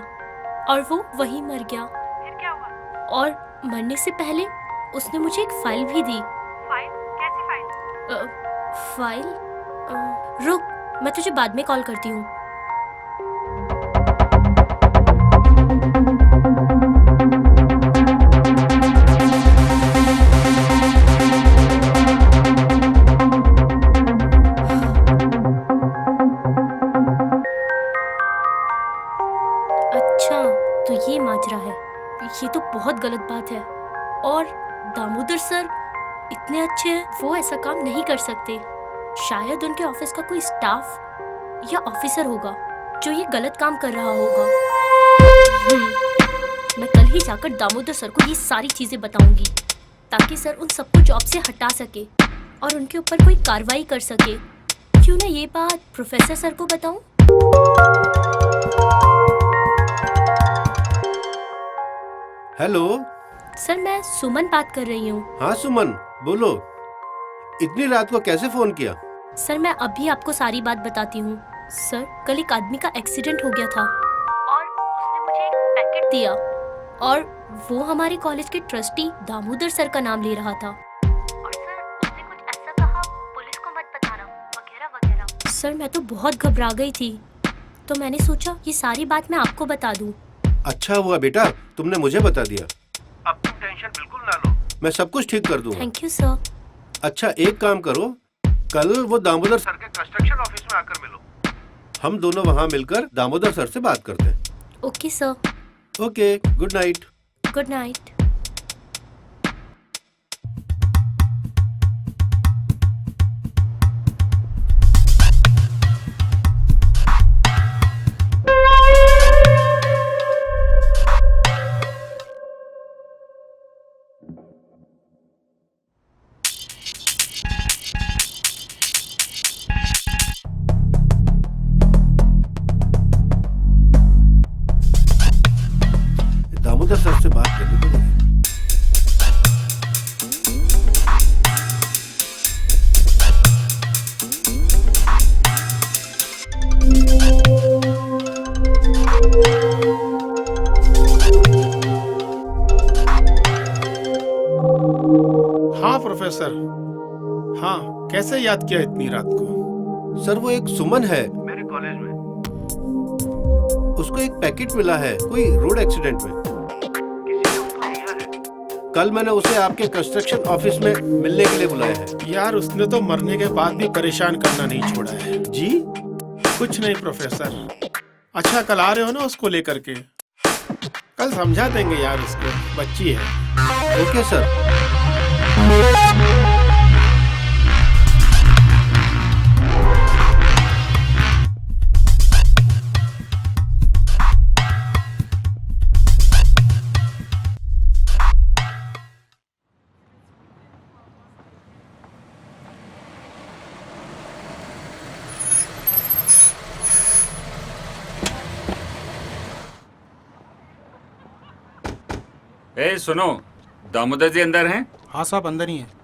और वो वहीं मर गया। फिर क्या हुआ? और मरने से पहले उसने मुझे एक फाइल भी दी। फाइल? कैसी फाइल? फाइल? रुक, मैं तुझे बाद में कॉल करती हूँ। अच्छा, तो ये माजरा है। ये तो बहुत गलत बात है। और दामोदर सर इतने अच्छे हैं, वो ऐसा काम नहीं कर सकते। शायद उनके ऑफिस का कोई स्टाफ या ऑफिसर होगा जो ये गलत काम कर रहा होगा। मैं कल ही जाकर दामोदर सर को ये सारी चीजें बताऊंगी ताकि सर उन सबको जॉब से हटा सके और उनके ऊपर कोई कार्रवाई कर सके। क्यों ना ये बात प्रोफेसर सर को बताऊं? हेलो सर, मैं सुमन बात कर रही हूँ। हाँ सुमन, बोलो। इतनी रात को कैसे फोन किया? सर, मैं अभी आपको सारी बात बताती हूँ। सर, कल एक आदमी का एक्सीडेंट हो गया था और उसने मुझे एक पैकेट दिया और वो हमारे कॉलेज के ट्रस्टी दामोदर सर का नाम ले रहा था। और सर, उसने कुछ ऐसा कहा, पुलिस को मत बताना वगैरह वगैरह। सर, मैं तो बहुत घबरा गई थी, तो मैंने सोचा ये सारी बात मैं आपको बता दूं। अच्छा हुआ बेटा तुमने मुझे बता दिया। अब तुम टेंशन बिल्कुल ना लो, मैं सब कुछ ठीक कर दूंगा। Thank you sir. अच्छा एक काम करो, कल वो दामोदर सर के कंस्ट्रक्शन ऑफिस में आकर मिलो। हम दोनों वहाँ मिलकर दामोदर सर से बात करते हैं। Okay sir. Okay, good night. Good night. Damodar sir से बात करनी पड़ेगी। हाँ प्रोफेसर, हाँ कैसे याद किया इतनी रात को? सर वो एक सुमन है मेरे कॉलेज में, उसको एक पैकेट मिला है कोई रोड एक्सीडेंट में। कल मैंने उसे आपके कंस्ट्रक्शन ऑफिस में मिलने के लिए बुलाया है। यार उसने तो मरने के बाद भी परेशान करना नहीं छोड़ा है। जी कुछ नहीं प्रोफेसर। अच्छा कल आ रहे हो ना उसको लेकर के? कल समझा देंगे यार उसको, बच्ची है। Okay sir. ए सुनो, दामोदर जी अंदर हैं? हाँ साहब अंदर ही हैं।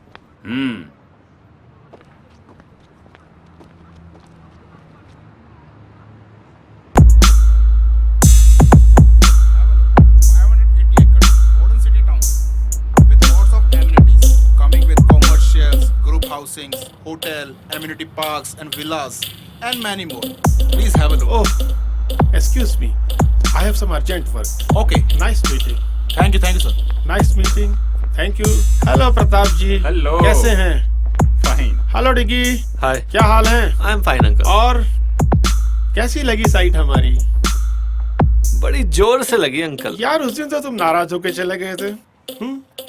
Housings, hotel, amenity parks and villas and many more. Please have a look. Oh, excuse me. I have some urgent work. Okay. Nice meeting. Thank you sir. Nice meeting. Thank you. Hello Pratap ji. Hello. कैसे हैं? Fine. Hello डिगी। हाय। क्या हाल है? I am fine uncle. और कैसी लगी site हमारी? बड़ी जोर से लगी अंकल। यार उस दिन तो तुम नाराज होके चले गए थे।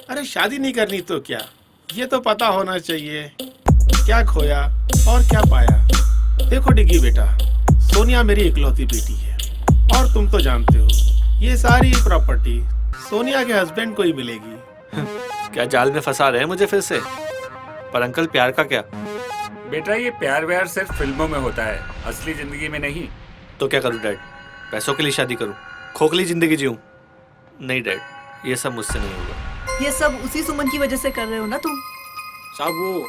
अरे शादी नहीं करनी तो क्या, ये तो पता होना चाहिए क्या खोया और क्या पाया। देखो डिगी बेटा, सोनिया मेरी इकलौती बेटी है और तुम तो जानते हो ये सारी प्रॉपर्टी सोनिया के हस्बैंड को ही मिलेगी। क्या जाल में फंसा रहे हैं मुझे फिर से? पर अंकल प्यार का क्या? बेटा ये प्यार व्यार सिर्फ फिल्मों में होता है, असली जिंदगी में नहीं। तो क्या करूं डैड? पैसों के लिए शादी करूं? खोखली जिंदगी जीऊं? नहीं डैड, ये सब मुझसे नहीं होगा। ये सब उसी सुमन की वजह से कर रहे हो ना तुम? साहब वो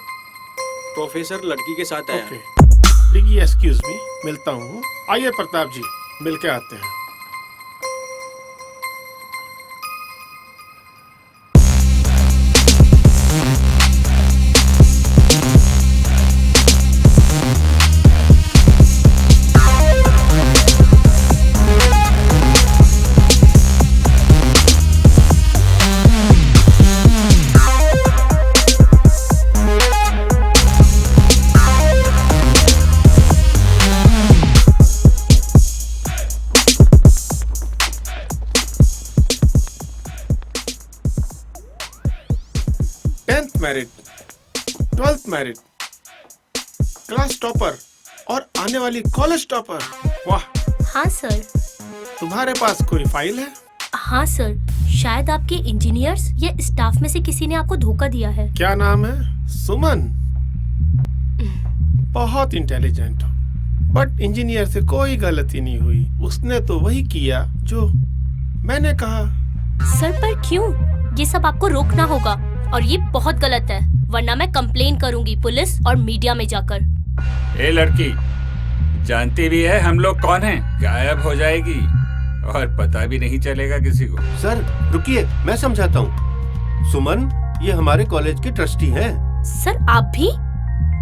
प्रोफेसर लड़की के साथ आया। डिगी एक्सक्यूज मी, मिलता हूँ। आइए प्रताप जी, मिल के आते हैं। Married, 12th married, class topper और आने वाली कॉलेज टॉपर। वाह। हाँ सर। तुम्हारे पास कोई फाइल है? हाँ सर, शायद आपके इंजीनियर्स या स्टाफ में से किसी ने आपको धोखा दिया है। क्या नाम है? सुमन। बहुत इंटेलिजेंट हो, बट इंजीनियर से कोई गलती नहीं हुई। उसने तो वही किया जो मैंने कहा। सर पर क्यों? ये सब आपको रोकना होगा और ये बहुत गलत है, वरना मैं कंप्लेन करूंगी पुलिस और मीडिया में जाकर। ए लड़की, जानती भी है हम लोग कौन हैं? गायब हो जाएगी और पता भी नहीं चलेगा किसी को। सर रुकिए, मैं समझाता हूँ। सुमन ये हमारे कॉलेज के ट्रस्टी हैं। सर आप भी?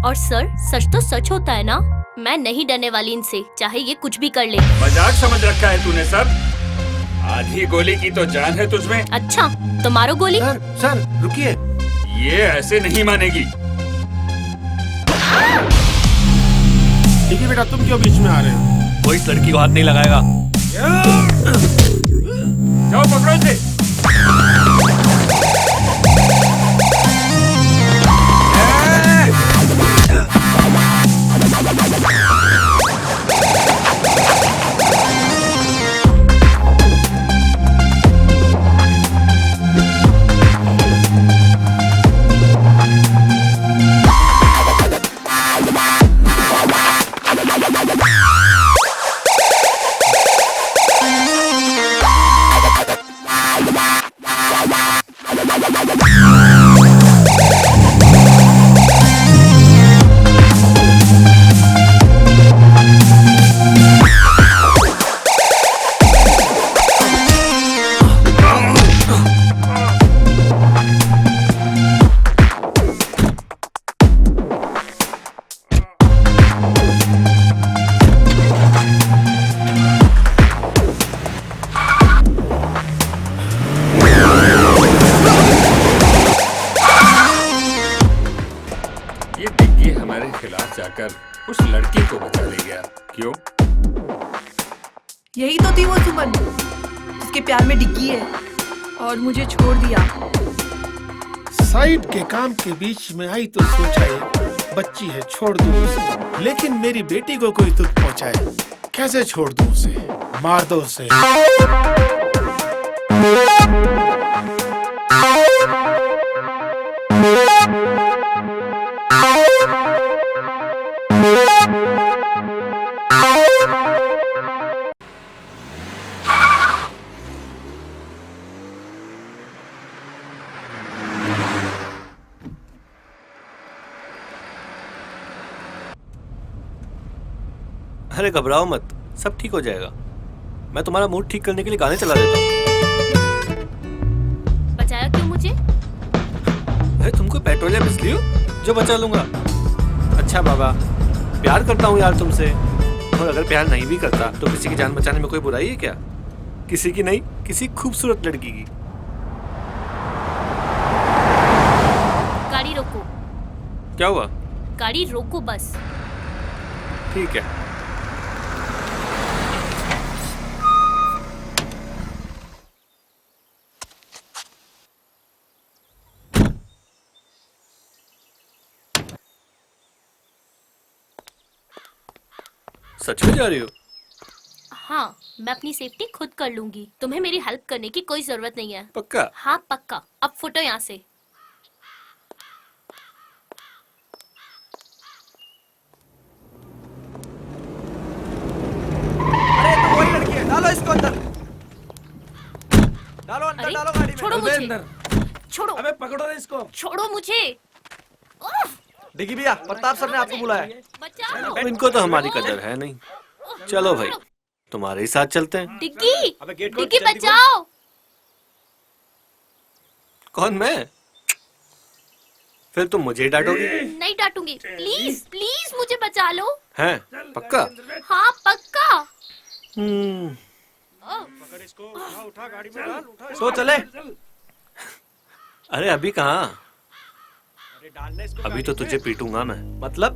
और सर सच तो सच होता है ना, मैं नहीं डरने वाली इनसे, चाहे ये कुछ भी कर ले। मजाक समझ रखा है तूने सब? आधी गोली की तो जान है तुझमें। अच्छा तो मारो गोली। सर रुकिए, ये ऐसे नहीं मानेगी। डिगी बेटा तुम क्यों बीच में आ रहे हो? वो इस लड़की को हाथ नहीं लगाएगा। जाओ पकड़ो इसे। उस लड़की को बचा ले गया। क्यों? यही तो थी वो सुमन जिसके प्यार में डिग्गी है और मुझे छोड़ दिया। साइड के काम के बीच में आई तो सोचा ये बच्ची है छोड़ दूं उसे, लेकिन मेरी बेटी को कोई दुख पहुंचाए कैसे छोड़ दूं उसे? मार दो उसे। अरे घबराओ मत, सब ठीक हो जाएगा। मैं तुम्हारा मूड ठीक करने के लिए गाने चला देता हूँ। बचाया क्यों मुझे? अरे तुम कोई पेट्रोल या बिजली हो जो बचा लूंगा? अच्छा बाबा, प्यार करता हूँ यार तुमसे, और अगर प्यार नहीं भी करता तो किसी की जान बचाने में कोई बुराई है क्या? किसी की नहीं, किसी खूबसूरत लड़की की। गाड़ी रोको। क्या हुआ? गाड़ी रोको बस। ठीक है। सच में जा रही हो? हाँ, मैं अपनी सेफ्टी खुद कर लूंगी। तुम्हें मेरी हेल्प करने की कोई जरूरत नहीं है। पक्का? हाँ पक्का। अब फुटो यहाँ से। अरे तो वही लड़की है, डालो इसको अंदर। डालो अंदर, अरे, डालो गाड़ी में। छोड़ो मुझे। छोड़ो। अबे पकड़ो ना इसको। छोड़ो मुझे। डिगी भैया, प्रताप सर ने आपको बुलाया। अब इनको तो हमारी कदर है नहीं। चलो भाई, तुम्हारे ही साथ चलते हैं। डिग्गी, डिग्गी बचाओ। कौन, मैं? फिर तुम मुझे ही डांटोगी? नहीं डांटूंगी। प्लीज प्लीज मुझे बचा लो। हैं? पक्का? हाँ पक्का। सो चले। अरे अभी कहाँ? अभी तो तुझे पीटूंगा मैं। मतलब?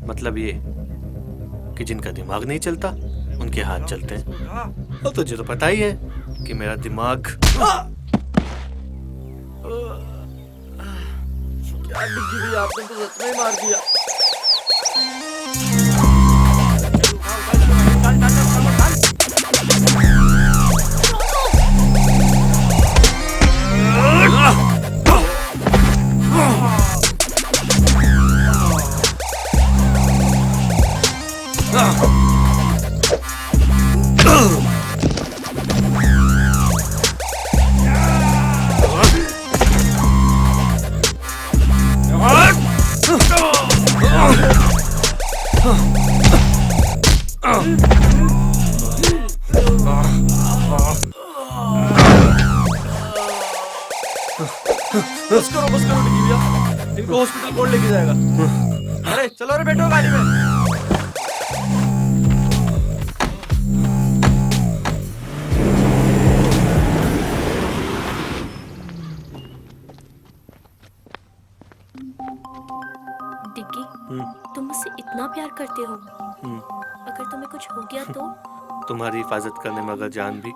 मतलब ये कि जिनका दिमाग नहीं चलता उनके हाथ चलते हैं। और तुझे तो पता ही है कि मेरा दिमाग। क्या डिग्गी भैया, आपने तो सच में मार दिया। बस करो डिग्गी भैया, इनको हॉस्पिटल कौन लेके जाएगा? अरे चलो रे, बैठो गाड़ी में। इतना प्यार करते हो, अगर तुम्हें कुछ हो गया तो? तुम्हारी हिफाजत करने में अगर जान भी।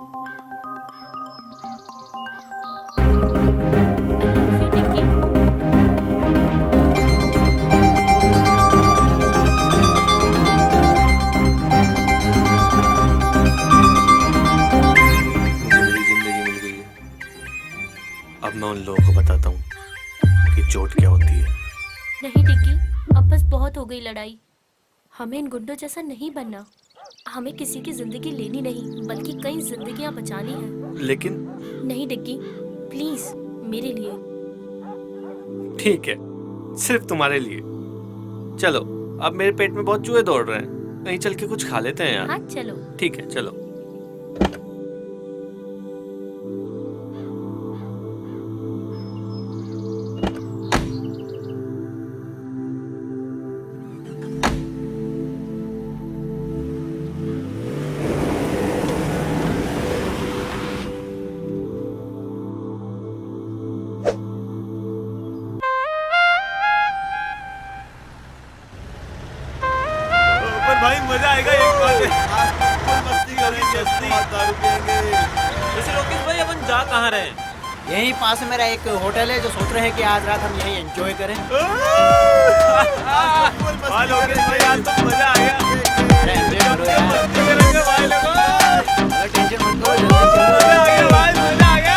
अब मैं उन लोगों को बताता हूँ कि चोट क्या होती है। नहीं डिग्गी, अब बस बहुत हो गई लड़ाई। हमें इन गुंडों जैसा नहीं बनना। हमें किसी की जिंदगी लेनी नहीं, बल्कि कई जिंदगियां बचानी है। लेकिन नहीं डिग्गी, प्लीज मेरे लिए। ठीक है, सिर्फ तुम्हारे लिए। चलो, अब मेरे पेट में बहुत चूहे दौड़ रहे हैं, कहीं चल के कुछ खा लेते हैं यार। हाँ चलो। ठीक है, चलो। भाई मजा आएगा एक बार मस्ती करेंगे, दारू पिएंगे। वैसे लोकेश भाई अपन जा कहाँ रहे हैं? यहीं पास मेरा एक होटल है जो सोच रहे हैं कि आज रात हम यहीं एंजॉय करें। लोकेश भाई आज तो मजा आ गया। टेंशन मत करो, मजा आ गया भाई, मजा आ गया।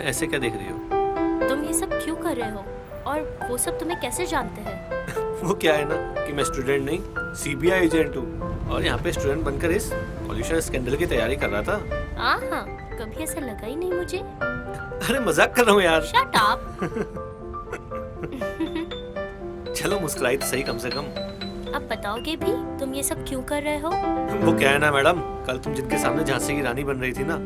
ऐसे क्या देख रही हो? तुम ये सब क्यों कर रहे हो? और वो सब तुम्हें कैसे जानते हैं? वो क्या है ना कि मैं स्टूडेंट नहीं, सीबीआई एजेंट हूँ, और यहाँ पे स्टूडेंट बनकर इस पॉल्यूशन स्कैंडल की तैयारी कर रहा था। हाँ, कभी ऐसा लगा ही नहीं मुझे। अरे मजाक कर रहा हूँ यार। Shut up. चलो मुस्कुराई तो सही कम से कम। अब बताओगे भी तुम ये सब क्यों कर रहे हो? वो क्या है ना मैडम, कल तुम जिनके सामने झांसी की रानी बन रही थी ना,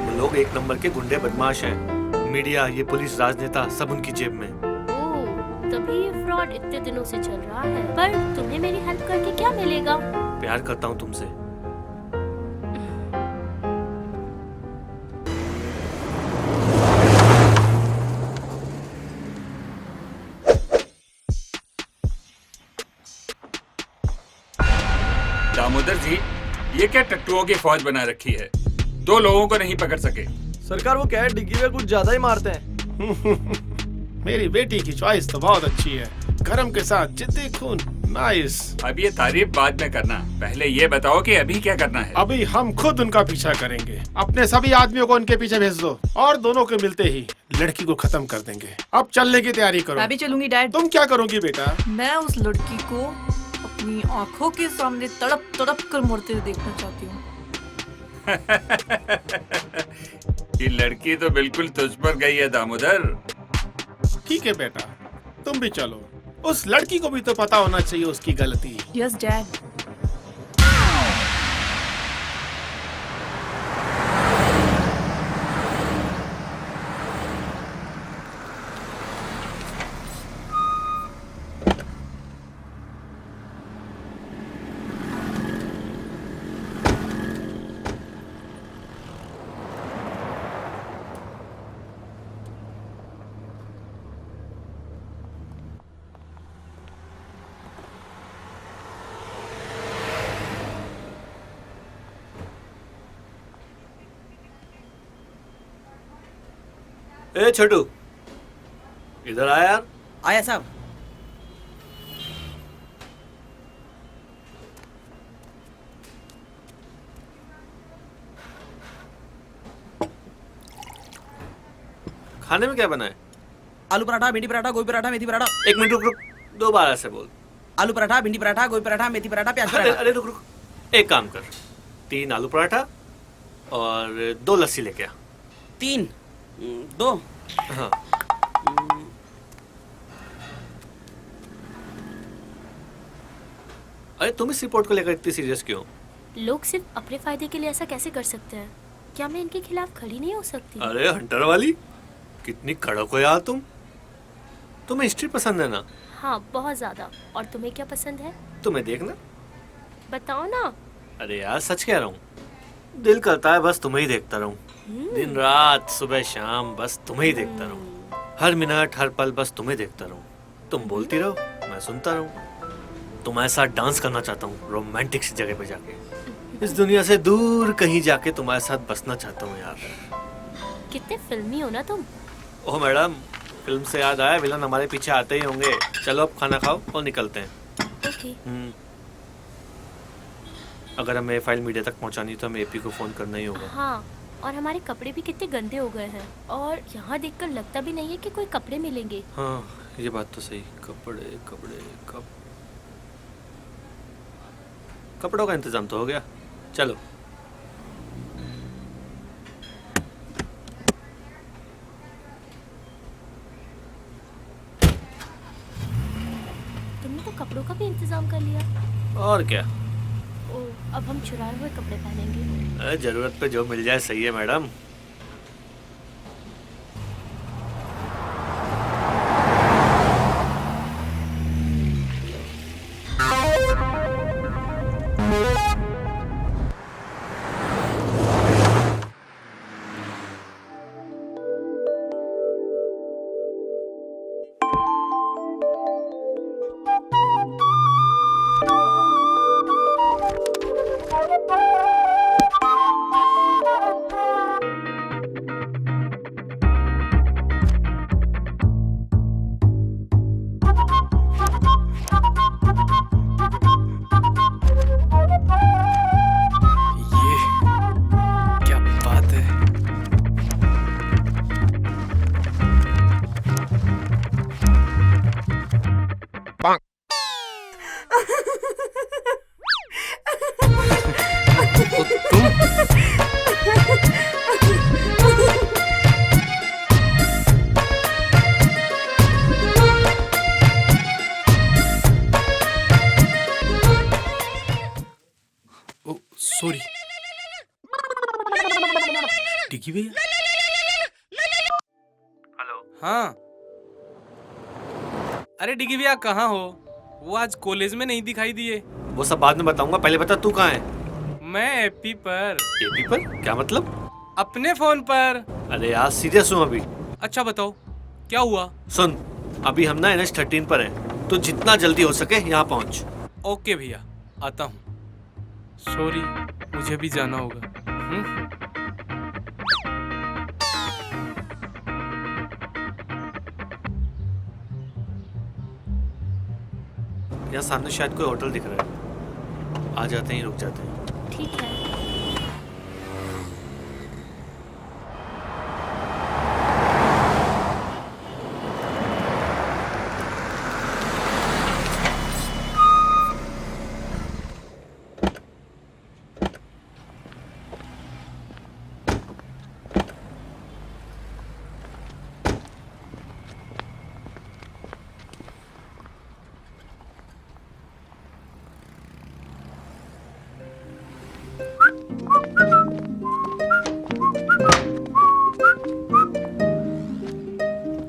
वो लोग एक नंबर के गुंडे बदमाश हैं। मीडिया, ये पुलिस, राजनेता सब उनकी जेब में। ओह, तभी ये फ्रॉड इतने दिनों से चल रहा है। पर तुम्हें मेरी हेल्प करके क्या मिलेगा? प्यार करता हूँ तुमसे। दामोदर जी, ये क्या टट्टुओं की फौज बना रखी है? 2 लोगों को नहीं पकड़ सके। सरकार वो क्या है, डिग्गी में कुछ ज्यादा ही मारते हैं। मेरी बेटी की चॉइस तो बहुत अच्छी है, गरम के साथ जिद्दी खून, नाइस। अब ये तारीफ बाद में करना, पहले ये बताओ कि अभी क्या करना है? अभी हम खुद उनका पीछा करेंगे। अपने सभी आदमियों को उनके पीछे भेज दो और दोनों के मिलते ही लड़की को खत्म कर देंगे। अब चलने की तैयारी करो। मैं भी चलूंगी डैड। तुम क्या करोगी बेटा? मैं उस लड़की को अपनी आंखों के सामने तड़प तड़प कर मरते हुए देखना चाहती हूँ। ये लड़की तो बिल्कुल तुझ पर गई है दामोदर। ठीक है बेटा, तुम भी चलो। उस लड़की को भी तो पता होना चाहिए उसकी गलती। Yes dad. ए छोटू, इधर आया यार। आया साहब। खाने में क्या बना है? आलू पराठा, भिंडी पराठा, गोभी पराठा, मेथी पराठा। एक मिनट रुक रुक, 2 बार ऐसे बोल। आलू पराठा, भिंडी पराठा, गोभी पराठा, मेथी पराठा, प्याज पराठा। अरे रुक रुक, एक काम कर, 3 आलू पराठा और 2 लस्सी लेके आ। 3, 2। हाँ। अरे तुम इस रिपोर्ट को लेकर इतनी सीरियस क्यों? लोग सिर्फ अपने फायदे के लिए ऐसा कैसे कर सकते हैं? क्या मैं इनके खिलाफ खड़ी नहीं हो सकती? अरे हंटर वाली, कितनी कड़क हो यार तुम। तुम्हें हिस्ट्री पसंद है ना? हाँ, बहुत ज्यादा। और तुम्हें क्या पसंद है? तुम्हें देखना। बताओ ना। अरे यार सच कह रहा हूँ, दिल करता है बस तुम्हें ही देखता रहूं। दिन रात सुबह शाम बस तुम्हें ही देखता रहूं। हर मिनट हर पल बस तुम्हें देखता रहूं। तुम बोलती रहो मैं सुनता रहूं। तुम्हारे साथ डांस करना चाहता हूँ रोमांटिक सी जगह पे जाके। इस दुनिया से दूर कहीं जाके तुम्हारे साथ बसना चाहता हूँ यार। कितने फिल्मी हो ना तुम। ओह मैडम, फिल्म से याद आया विलन हमारे पीछे आते ही होंगे। चलो अब खाना खाओ और निकलते हैं। ओके। अगर हमें फाइल मीडिया तक पहुंचानी तो हमें एपी को फोन करना ही होगा। हाँ, और हमारे कपड़े भी कितने गंदे हो गए हैं और यहाँ देखकर लगता भी नहीं है कि कोई कपड़े मिलेंगे। हाँ ये बात तो सही। कपड़ों का इंतजाम तो हो गया। चलो तुमने तो कपड़ों का भी इंतजाम कर लिया। और क्या। अब हम चुराए हुए कपड़े पहनेंगे। जरूरत पे जो मिल जाए सही है मैडम। सॉरी टिकी भैया। हेलो। हाँ अरे डिगी भैया कहाँ हो? वो आज कॉलेज में नहीं दिखाई दिए। वो सब बाद में बताऊंगा, पहले बता तू कहाँ है? मैं एपी पर। एपी पर? क्या मतलब? अपने फोन पर। अरे यार सीरियस हूँ अभी। अच्छा बताओ क्या हुआ? सुन, अभी हम ना NH13 पर हैं, तो जितना जल्दी हो सके यहाँ पहुँच। ओके भैया आता हूँ। सॉरी मुझे भी जाना होगा। यहाँ सामने शायद कोई होटल दिख रहा है। आ जाते हैं, रुक जाते हैं। ठीक है।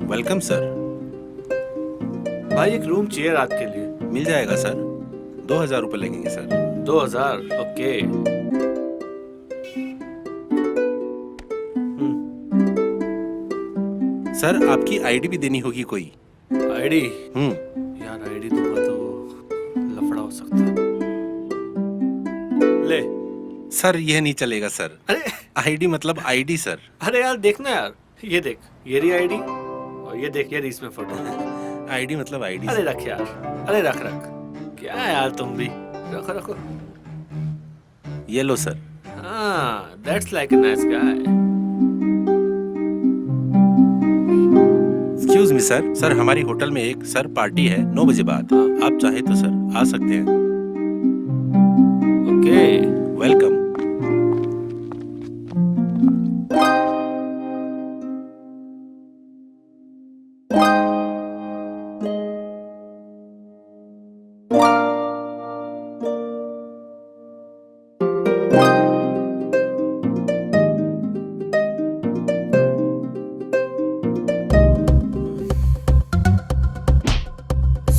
Welcome sir. भाई एक रूम चाहिए रात के लिए। मिल जाएगा सर। 2000 रुपए लगेंगे सर। 2000? ओके। सर आपकी आईडी भी देनी होगी कोई। आईडी? यार आईडी दूंगा तो लफड़ा हो सकता है। ले। सर यह नहीं चलेगा सर। अरे आईडी मतलब आईडी सर। अरे यार देखना यार, ये देख, ये रही आईडी और ये देख, ये रही इसमें फोटो। आईडी मतलब आईडी। अरे रख यार, अरे रख रख। क्या यार तुम भी, रखो रखो। ये लो सर। हाँ, that's like a nice guy. Excuse me sir. Sir हमारी होटल में एक सर पार्टी है 9 बजे बाद। आप चाहे तो सर आ सकते हैं। ओके। वेलकम।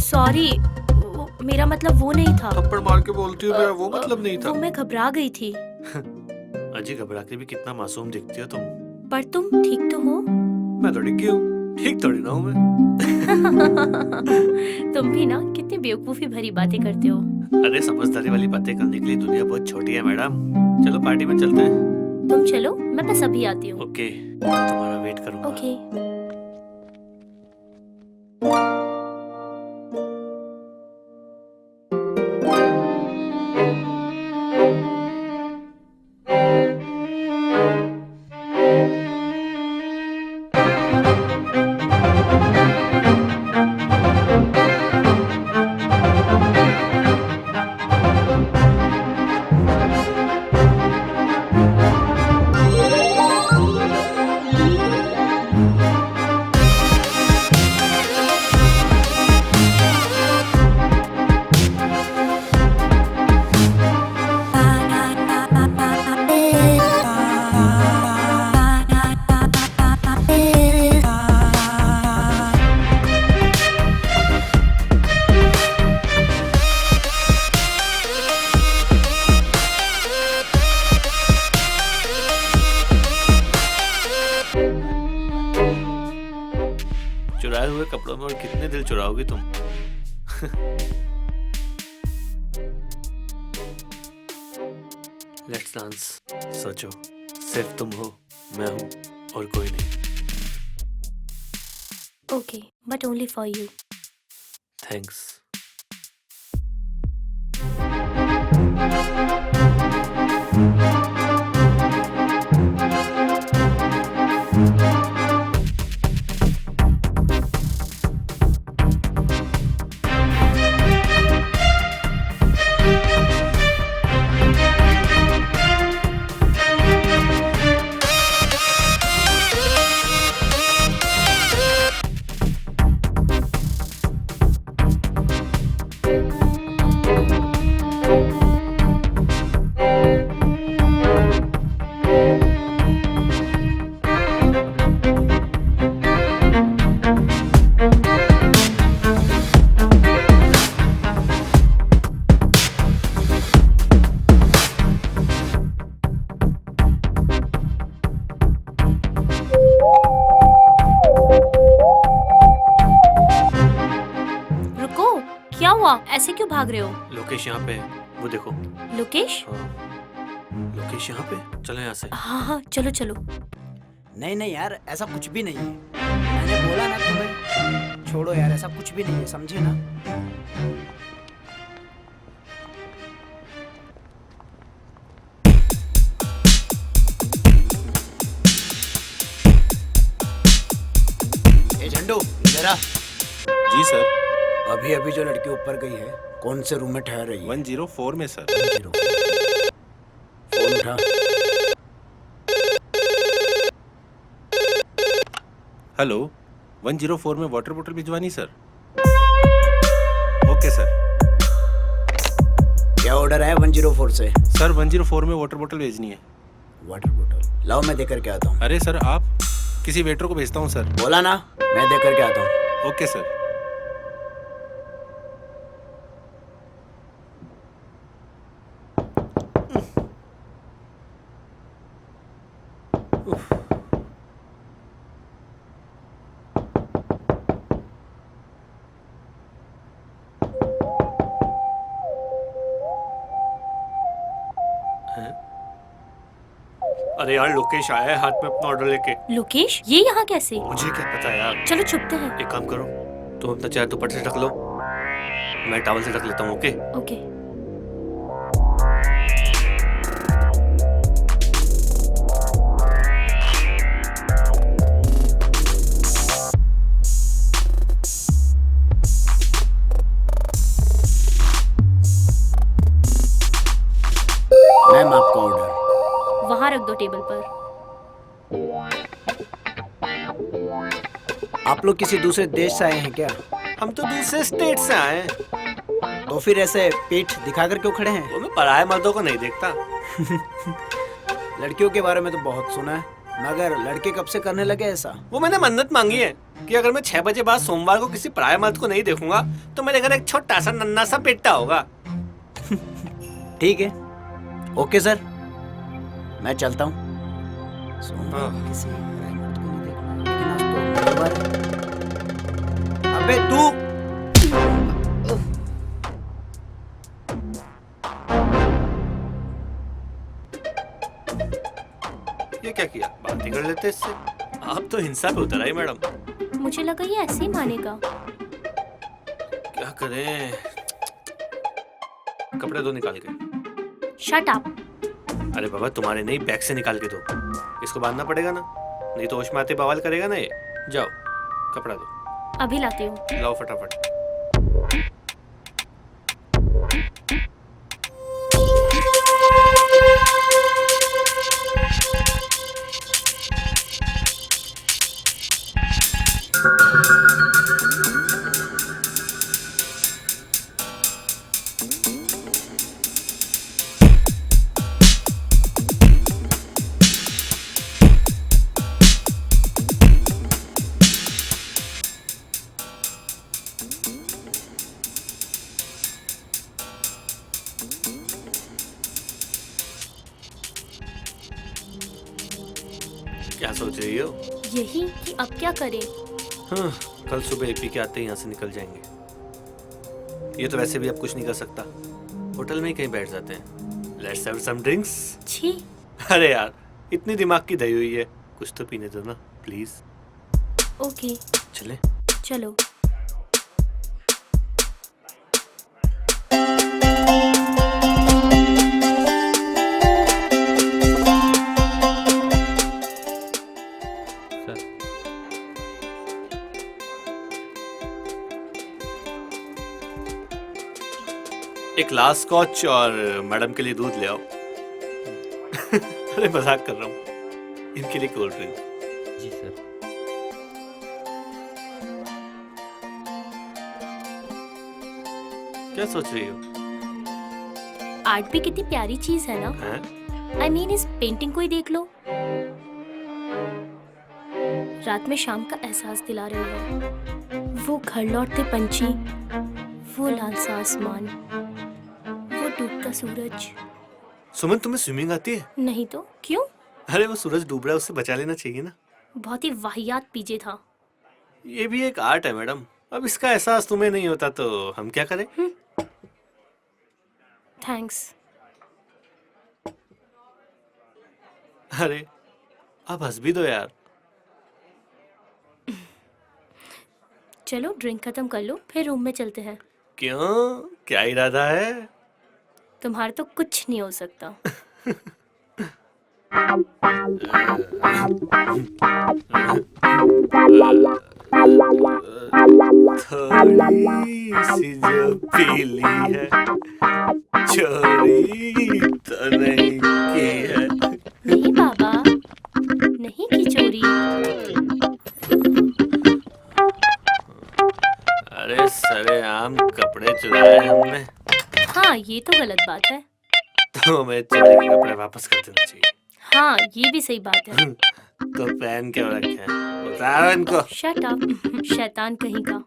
सॉरी, मेरा मतलब वो नहीं था। थप्पड़ मार के बोलती हूँ, मेरा वो मतलब नहीं था। वो मैं घबरा गई थी। अजी घबरा के भी कितना मासूम दिखती हो तुम। पर तुम ठीक तो हो? मैं तो डिग्गी हूँ, ठीक थोड़ी ना हूँ मैं। तुम भी ना कितनी बेवकूफी भरी बातें करते हो। अरे समझदारी वाली बातें करने के लिए दुनिया बहुत छोटी है मैडम। चलो पार्टी में चलते हैं। तुम चलो, मैं बस अभी आती हूँ। ओके, मैं तुम्हारा वेट करूँगा। ओके। चुराए हुए कपड़ों में और कितने दिल चुराओगी तुम? Let's dance. सोचो, सिर्फ तुम हो, मैं हूँ और कोई नहीं। Okay, but only for you. Thanks. ऐसे क्यों भाग रहे हो? लोकेश यहाँ पे है, वो देखो। लोकेश? हाँ। लोकेश यहाँ पे, चलो यहाँ से। हाँ हाँ चलो चलो। नहीं नहीं यार, ऐसा कुछ भी नहीं है। मैंने बोला ना तुम्हें, छोड़ो यार, ऐसा कुछ भी नहीं है, समझे ना। ए झंडू, इधर आ। जी सर। अभी अभी जो लड़की ऊपर गई है, कौन से रूम में ठहर रही है? 104 में सर। फोन उठा। हेलो, 104 में वाटर बोतल भिजवानी सर। Okay sir. क्या ऑर्डर है 104 से? सर 104 में वाटर बोतल भेजनी है। वाटर बोतल लाओ, मैं देकर के आता हूँ। अरे सर, आप किसी वेटर को भेजता हूँ सर। बोला ना, मैं देकर के आता हूँ। Okay sir. अरे यार, लोकेश आया है हाथ में अपना ऑर्डर लेके। लोकेश? ये यहाँ कैसे? मुझे क्या पता यार। चलो छुपते हैं। एक काम करो, तुम अपना चाय दुपट्टे से ढक लो, मैं टॉवल से ढक लेता हूँ। Okay okay. मैम, आपका ऑर्डर वहाँ रख दो टेबल पर। आप लोग किसी दूसरे देश से आए हैं क्या? हम तो दूसरे स्टेट से आए हैं। तो फिर ऐसे पीठ दिखाकर क्यों खड़े हैं? वो मैं पराये मर्दों को नहीं देखता। लड़कियों के बारे में तो बहुत सुना है, मगर लड़के कब से करने लगे ऐसा? वो मैंने मन्नत मांगी है कि अगर मैं 6 बजे बाद सोमवार को किसी पराये मर्द को नहीं देखूंगा तो मेरे घर एक छोटा सा नन्ना सा बेटा होगा। ठीक है, ओके सर। मैं चलता हूँ। किसी रहमत को नहीं देखना, लेकिन आज तो मेरी बारी है। अबे तू ये क्या किया? बात ही कर लेते इससे। आप तो हिंसा पे उतर आई मैडम। मुझे लगा ये ऐसे ही मानेगा। क्या करें? कपड़े दो निकाल के। Shut up. अरे बाबा तुम्हारे नहीं, बैग से निकाल के दो। इसको बांधना पड़ेगा ना, नहीं तो होश में आते बवाल करेगा ना ये। जाओ कपड़ा दो। अभी लाती हूँ। लाओ फटाफट। क्या सोच रही हो? यही कि अब क्या करें। हाँ, कल सुबह एपी के आते ही यहाँ से निकल जाएंगे। ये तो वैसे भी अब कुछ नहीं कर सकता, होटल में ही कहीं बैठ जाते हैं। Let's have some drinks. छी। अरे यार इतनी दिमाग की दही हुई है, कुछ तो पीने दो ना प्लीज। ओके चले। चलो। एक ग्लास स्कॉच और मैडम के लिए दूध ले आओ। अरे मजाक कर रहा हूँ, इनके लिए कोल्ड ड्रिंक। जी सर। क्या सोच रही हो? आर्ट भी कितनी प्यारी चीज है ना। I mean, इस पेंटिंग को ही देख लो। रात में शाम का एहसास दिला रही हो। वो घर लौटते पंछी, वो लाल सा आसमान, वो डूबता सूरज। सुमन तुम्हें स्विमिंग आती है? नहीं तो क्यों? अरे वो सूरज डूब रहा है, उससे बचा लेना चाहिए ना। बहुत ही वाहियात पीजे था। ये भी एक आर्ट है मैडम। अब इसका एहसास तुम्हें नहीं होता तो हम क्या करें? थैंक्स। अरे अब हंस भी दो यार। चलो ड्रिंक खत्म कर लो, फिर रूम में चलते हैं। क्यों, क्या इरादा है? तुम्हारा तो कुछ नहीं हो सकता। थोड़ी सी जो पीली है, चोरी तो नहीं की है। नहीं बाबा, नहीं की चोरी। अरे सरेआम कपड़े चुराए हमने। हाँ ये तो गलत बात है। तो हमें चोरी के कपड़े वापस कर देना चाहिए। हाँ ये भी सही बात है। तो पहन क्यों रखे हैं? उतारो इनको। शट अप, शैतान कहीं का।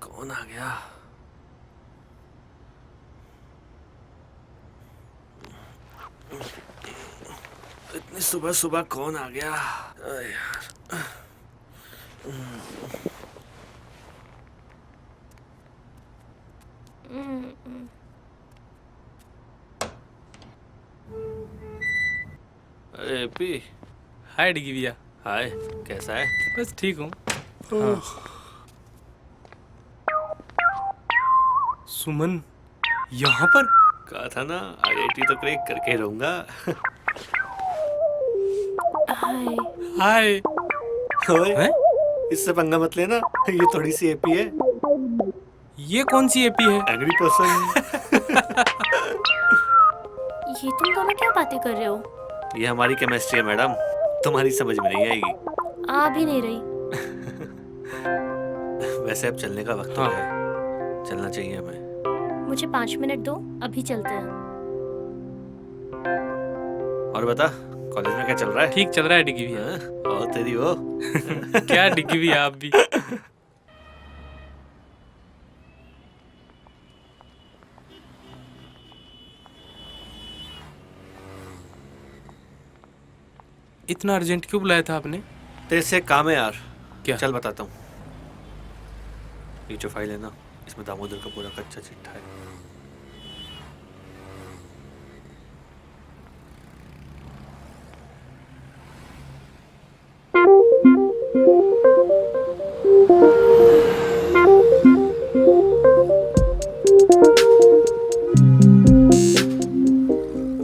कौन आ गया? इतनी सुबह सुबह कौन आ गया? यार अरे पी। हाय डिगी भैया। हाय, कैसा है? बस ठीक हूँ। सुमन यहाँ पर? कहा था ना IIT तो क्रैक करके रहूंगा। हाय। ओए, इससे पंगा मत लेना, ये थोड़ी सी एपी है। ये कौन सी एपी है? Angry person. ये तुम दोनों क्या बातें कर रहे हो? ये हमारी केमिस्ट्री है मैडम, तुम्हारी समझ में नहीं आएगी। आ भी नहीं रही। वैसे अब चलने का वक्त हो गया है, चलना चाहिए हमें। मुझे 5 मिनट दो, अभी चलते हैं। और बता, कॉलेज में क्या चल रहा है? ठीक चल रहा है डिग्गी भी। और तेरी वो क्या डिग्गी भी आप भी। इतना अर्जेंट क्यों बुलाया था आपने? तेरे से काम है यार। क्या? चल बताता हूँ। ये जो फाइल है ना, इसमें दामोदर का पूरा कच्चा चिट्ठा है।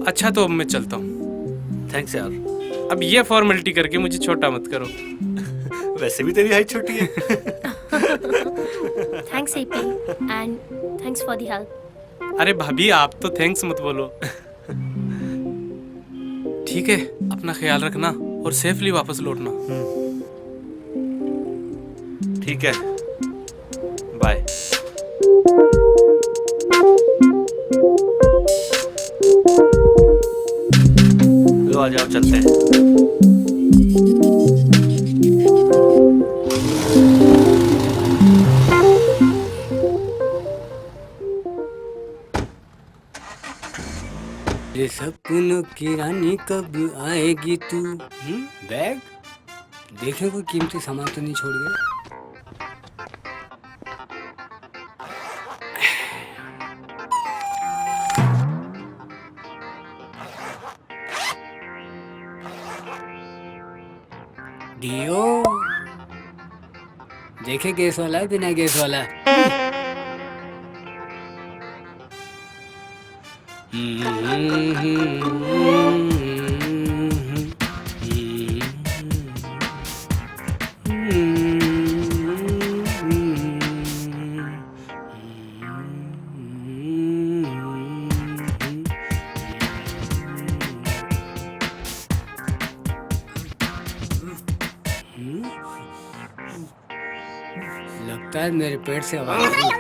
अच्छा तो अब मैं चलता हूँ। थैंक्स यार। अब ये फॉर्मेलिटी करके मुझे छोटा मत करो। वैसे भी तेरी हाइट छोटी है। Thanks AP and thanks for the help. अरे भाभी आप तो थैंक्स मत बोलो। ठीक है, अपना ख्याल रखना और सेफली वापस लौटना। ठीक है, बाय। लो आ जाओ, चलते हैं। ये सपनों की रानी कब आएगी तू? बैग देखे कोई कीमती सामान तो नहीं छोड़ गया? डियो देखे गैस वाला है बिना गैस वाला है? लगता है मेरे पेट से आवाज आ रही है।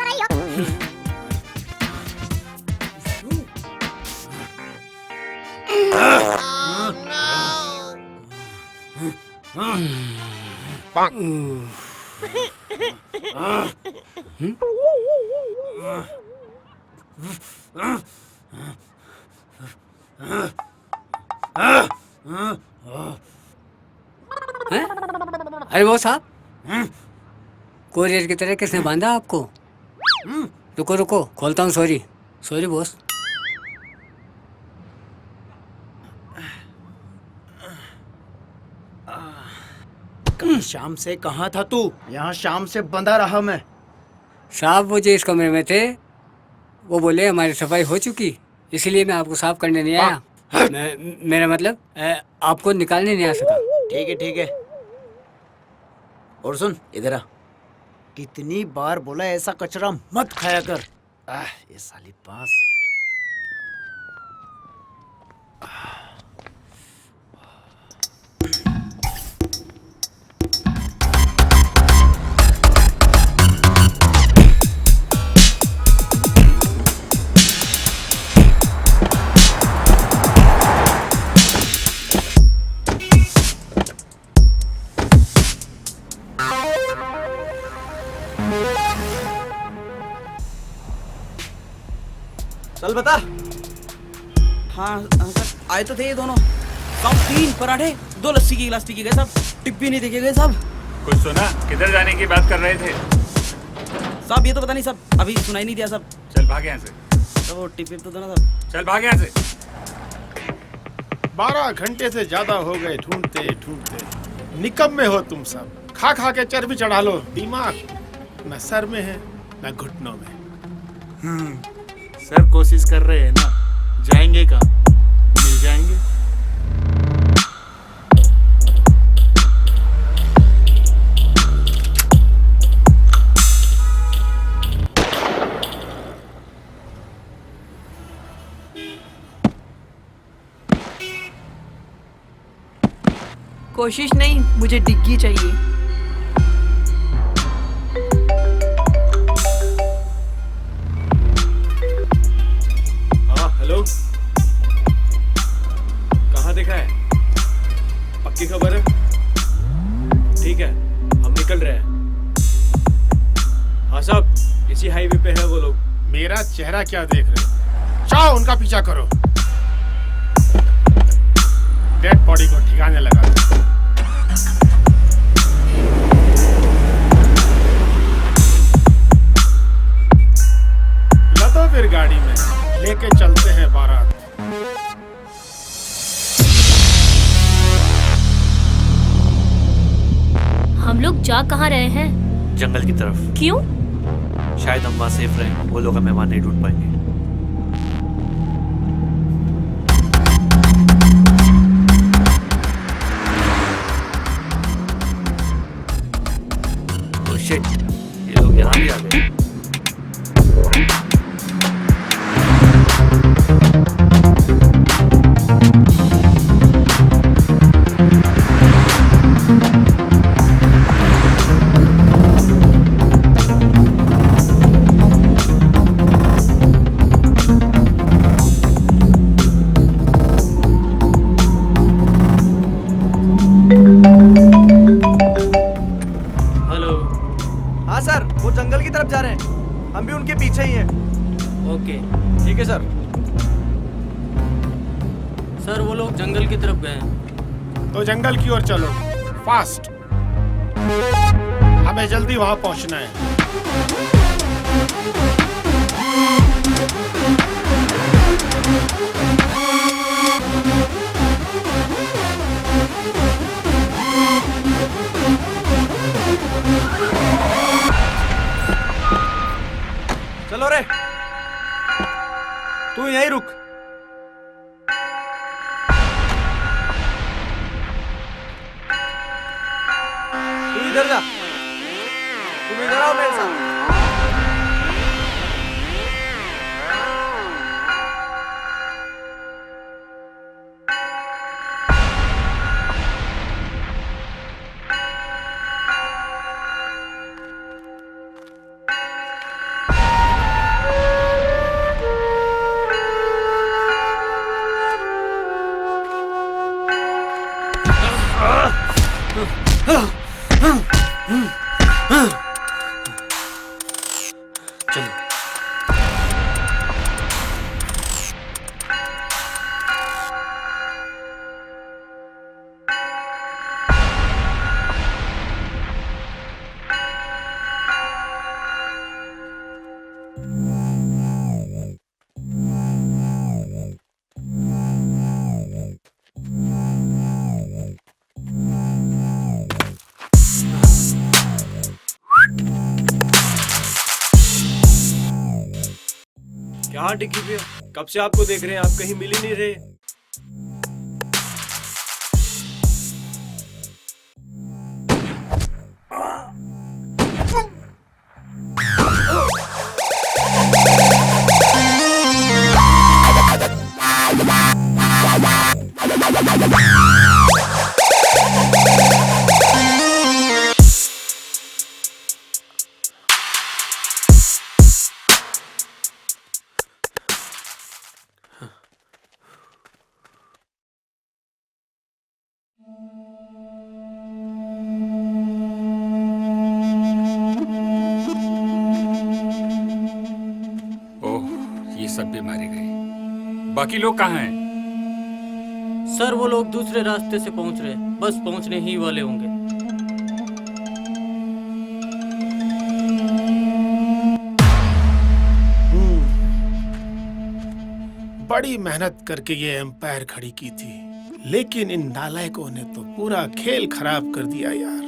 अरे वो साहब, कोरियर की तरह किसने बांधा आपको? रुको रुको, खोलता हूँ। Sorry sorry boss. कल शाम से कहाँ था तू? यहाँ शाम से बंधा रहा मैं। साहब वो जो इस कमरे में थे वो बोले हमारी सफाई हो चुकी, इसलिए मैं आपको साफ करने नहीं आया। मेरा मतलब आपको निकालने नहीं आ सका। ठीक है ठीक है। और सुन इधर आ, कितनी बार बोला ऐसा कचरा मत खाया कर। ये साली बांस। चल बता। हाँ सर, आए तो थे ये दोनों। साहब 3 पराठे 2 लस्सी की गिलास पी के गए साहब, टिप भी नहीं देखे गए साहब। कुछ सुना? किधर जाने की बात कर रहे थे? साहब ये तो पता नहीं साहब, अभी सुनाई नहीं दिया साहब। चल भाग यहाँ से। तो टिप तो दो ना साहब। चल भाग यहाँ से। 12 घंटे से ज्यादा हो गए ढूंढते ढूंढते। निकम्मे हो तुम सब, खा खा के चर्बी चढ़ा लो। दिमाग न सर में है न घुटनों में। सर कोशिश कर रहे हैं ना, जाएंगे का मिल जाएंगे। कोशिश नहीं, मुझे डिग्गी चाहिए। हाँ हेलो, कहाँ देखा है? पक्की खबर है? ठीक है, हम निकल रहे हैं। हाँ साहब, इसी हाईवे पे है वो लोग। मेरा चेहरा क्या देख रहे हो? जाओ उनका पीछा करो। डेड बॉडी को ठिकाने लगा दो। लदो फिर गाड़ी में, लेके चलते हैं बारात। हम लोग जा कहाँ रहे हैं? जंगल की तरफ। क्यों? शायद हम वहाँ सेफ रहें, वो लोग हमें वहाँ नहीं ढूंढ पाएंगे। Oh shit, ये लोग यहाँ भी आ गए। हाँ सर, वो जंगल की तरफ जा रहे हैं। हम भी उनके पीछे ही हैं। ओके। ठीक है सर। सर वो लोग जंगल की तरफ गए हैं। तो जंगल की ओर चलो, फास्ट। हमें जल्दी वहां पहुंचना है। चलो रे, तू यहीं रुक। तू इधर जा, तुम इधर आओ मेरे साथ। चलो। क्या डिग्गी पे? कब से आपको देख रहे हैं, आप कहीं मिल ही नहीं रहे। सब भी मारे गए। बाकी लोग कहाँ हैं? सर वो लोग दूसरे रास्ते से पहुंच रहे, बस पहुंचने ही वाले होंगे। बड़ी मेहनत करके ये एम्पायर खड़ी की थी, लेकिन इन नालायकों ने तो पूरा खेल खराब कर दिया यार।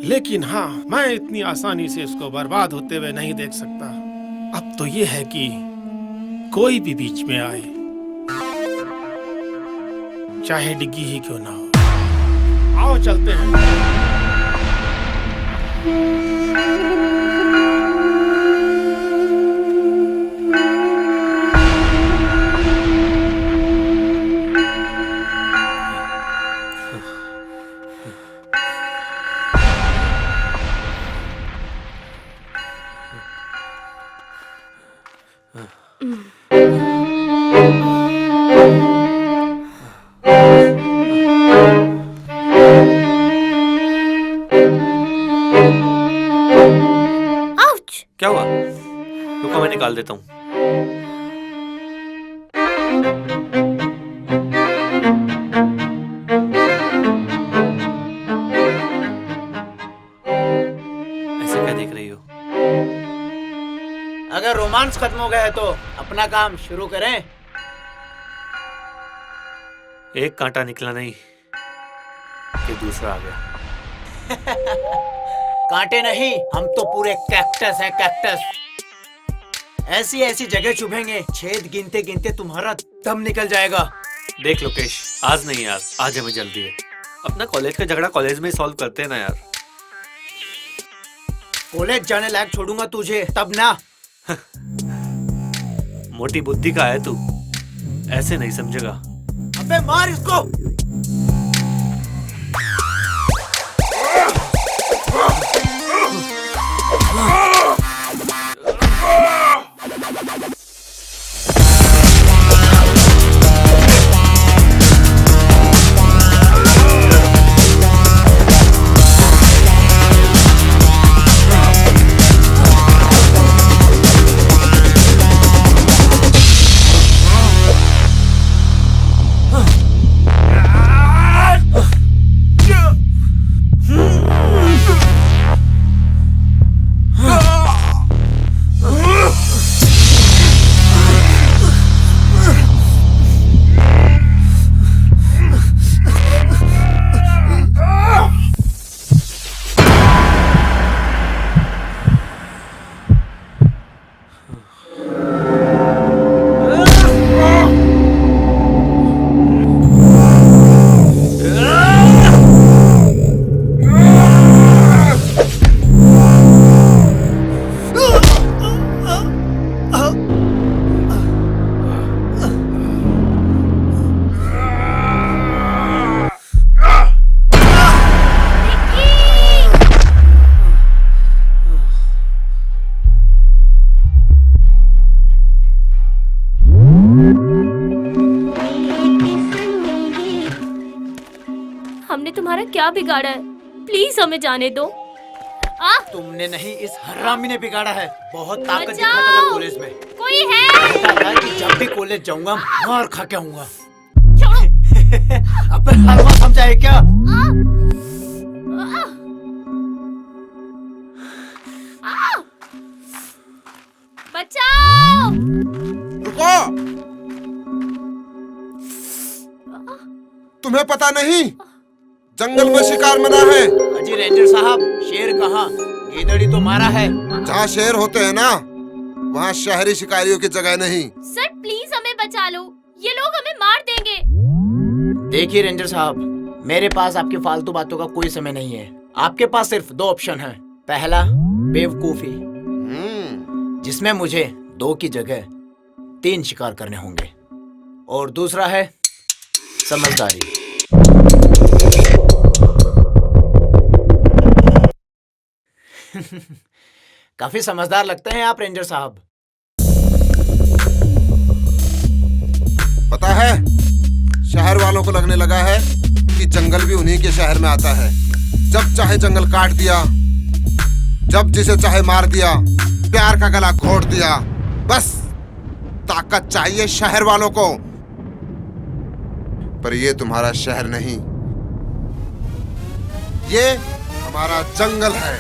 लेकिन हाँ, मैं इतनी आसानी से इसको बर्बाद होते हुए नहीं देख सकता। अब तो ये है कि कोई भी बीच में आए, चाहे डिग्गी ही क्यों ना हो। आओ चलते हैं। क्या हुआ? रुको मैं निकाल देता हूँ। ऐसे क्या देख रही हो? अगर रोमांस खत्म हो गया है तो अपना काम शुरू करें। एक कांटा निकला नहीं कि दूसरा आ गया। कांटे नहीं, हम तो पूरे कैक्टस है, कैक्टस। ऐसी ऐसी जगह चुभेंगे, छेद गिनते गिनते तुम्हारा दम निकल जाएगा। देख लोकेश, आज नहीं यार, आज हमें जल्दी है। अपना कॉलेज का झगड़ा कॉलेज में सॉल्व करते हैं ना यार। कॉलेज जाने लायक छोड़ूंगा तुझे तब ना। मोटी बुद्धि का है तू, ऐसे नहीं समझेगा। अबे मार इसको। हमने तुम्हारा क्या बिगाड़ा है? प्लीज हमें जाने दो। तुमने नहीं, इस हरामी ने बिगाड़ा है। बहुत ताकत बचाओ! दिखाता था कॉलेज में। कोई है? कहता था कि जब भी कॉलेज जाऊंगा मार खा के आऊंगा। अब हलवा समझा है क्या? बचाओ! रुको! तुम्हें पता नहीं जंगल में शिकार मना है। अजी रेंजर साहब, शेर कहाँ? गीदड़ी तो मारा है। जहाँ शेर होते हैं ना, वहाँ शहरी शिकारियों की जगह नहीं। सर प्लीज हमें बचा लो, ये लोग हमें मार देंगे। देखिए रेंजर साहब, मेरे पास आपकी फालतू बातों का कोई समय नहीं है। आपके पास सिर्फ दो ऑप्शन हैं। पहला बेवकूफी, जिसमें मुझे 2 की जगह 3 शिकार करने होंगे, और दूसरा है समझदारी। काफी समझदार लगते हैं आप रेंजर साहब। पता है, शहर वालों को लगने लगा है कि जंगल भी उन्हीं के शहर में आता है। जब चाहे जंगल काट दिया, जब जिसे चाहे मार दिया, प्यार का गला घोट दिया। बस ताकत चाहिए शहर वालों को। पर ये तुम्हारा शहर नहीं, ये हमारा जंगल है।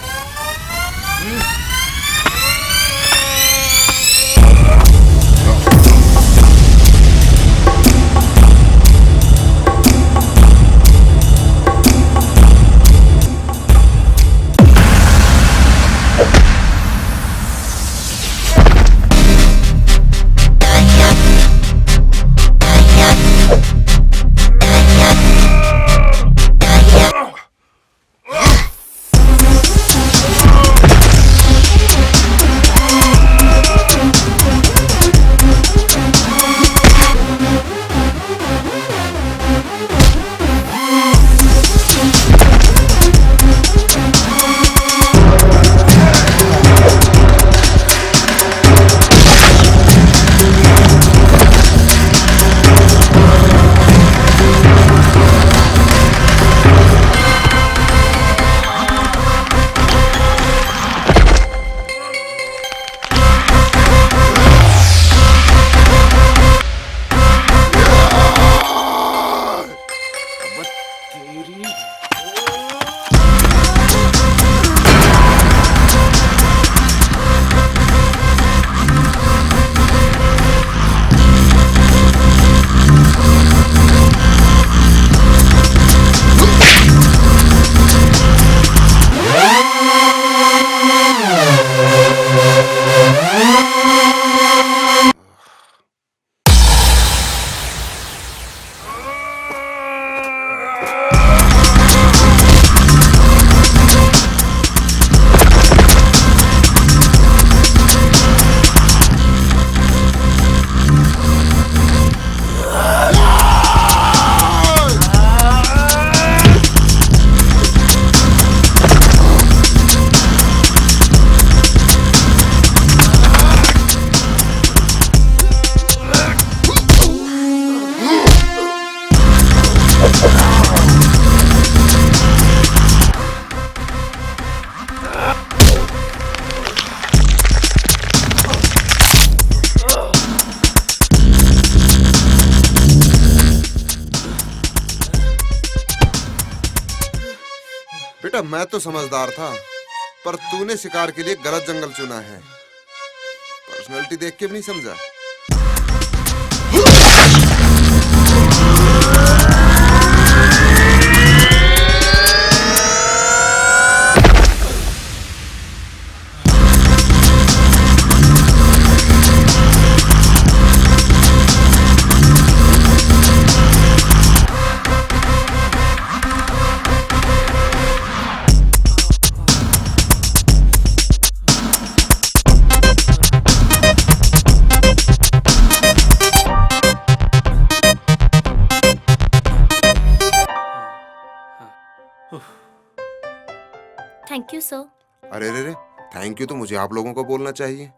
तेरी बेटा, मैं तो समझदार था, पर तूने शिकार के लिए गलत जंगल चुना है। पर्सनालिटी देख के भी नहीं समझा। Thank you sir. अरे रे रे, थैंक यू तो मुझे आप लोगों को बोलना चाहिए।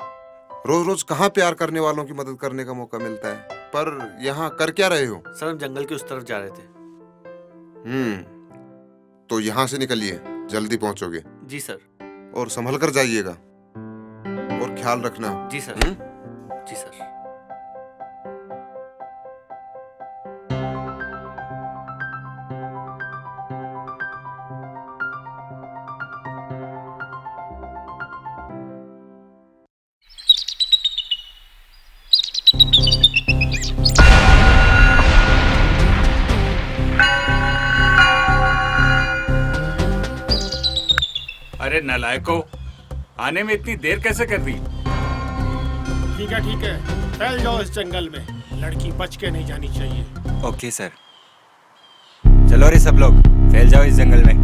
रोज रोज कहाँ प्यार करने वालों की मदद करने का मौका मिलता है। पर यहाँ कर क्या रहे हो? सर हम जंगल के उस तरफ जा रहे थे। तो यहाँ से निकलिए, जल्दी पहुंचोगे। जी सर। और संभल कर जाइएगा और ख्याल रखना। जी सर। जी सर। अरे नालायको, आने में इतनी देर कैसे कर दी? ठीक है, फैल जाओ इस जंगल में। लड़की बच के नहीं जानी चाहिए। Okay sir. चलो रे सब लोग, फैल जाओ इस जंगल में।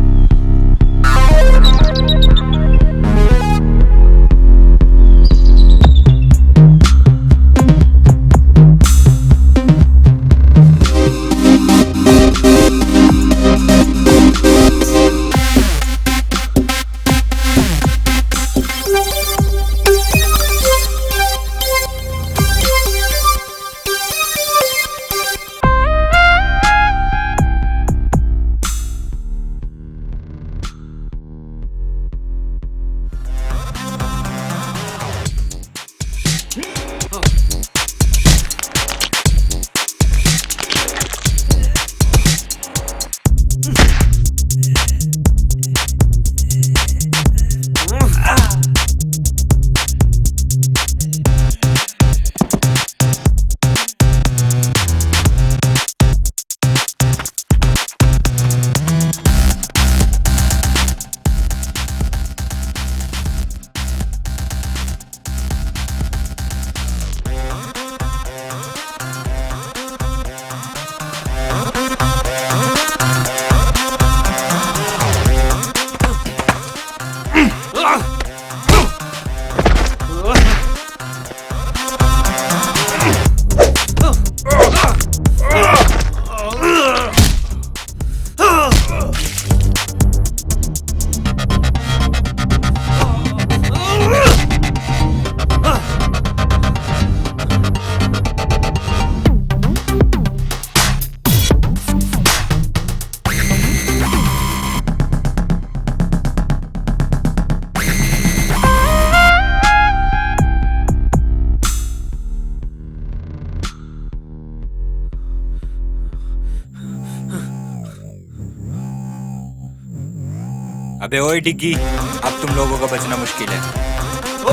अबे ओए डिग्गी, अब तुम लोगों का बचना मुश्किल है।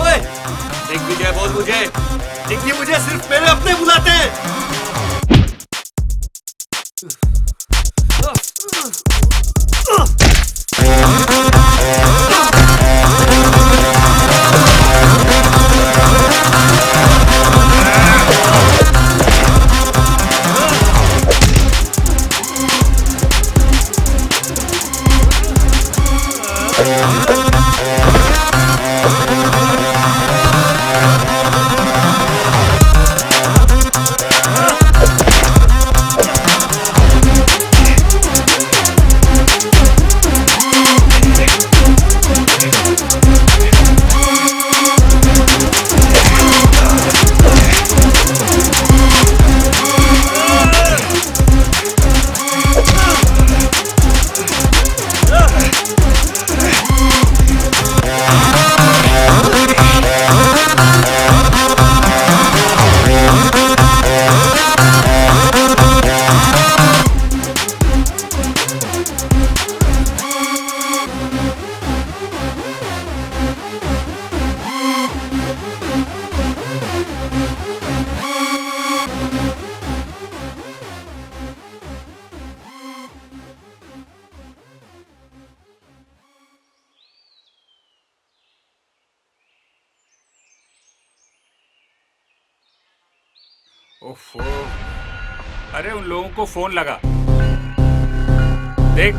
ओए, डिग्गी क्या बोल मुझे? डिग्गी मुझे सिर्फ मेरे अपने बुलाते हैं। ओफो, अरे उन लोगों को फोन लगा, देख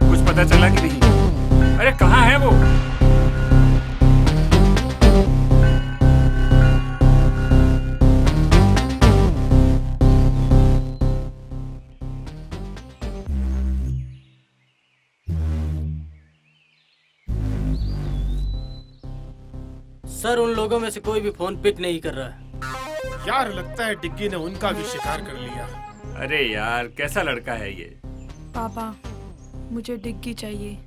कुछ पता चला कि नहीं? अरे कहाँ है वो? सर, उन लोगों में से कोई भी फोन पिक नहीं कर रहा है। यार लगता है डिग्गी ने उनका भी शिकार कर लिया। अरे यार कैसा लड़का है ये। पापा, मुझे डिग्गी चाहिए,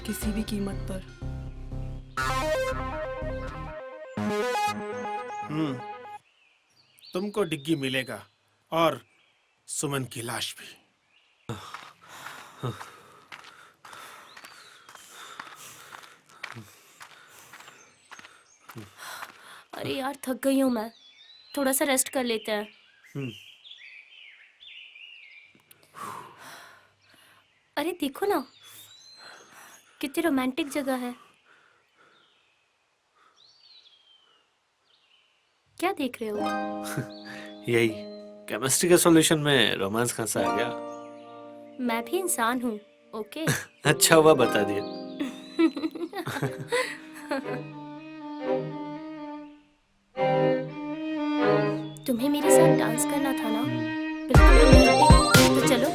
किसी भी कीमत पर। तुमको डिग्गी मिलेगा और सुमन की लाश भी। अरे यार थक गई हूँ मैं, थोड़ा सा रेस्ट कर लेते हैं। अरे देखो ना, कितनी रोमांटिक जगह है। क्या देख रहे हो? यही केमिस्ट्री के सॉल्यूशन में रोमांस कहाँ से आ गया? मैं भी इंसान हूँ, ओके? अच्छा हुआ बता दिया। तुम्हें मेरे साथ डांस करना था ना? बिल्कुल, तो चलो।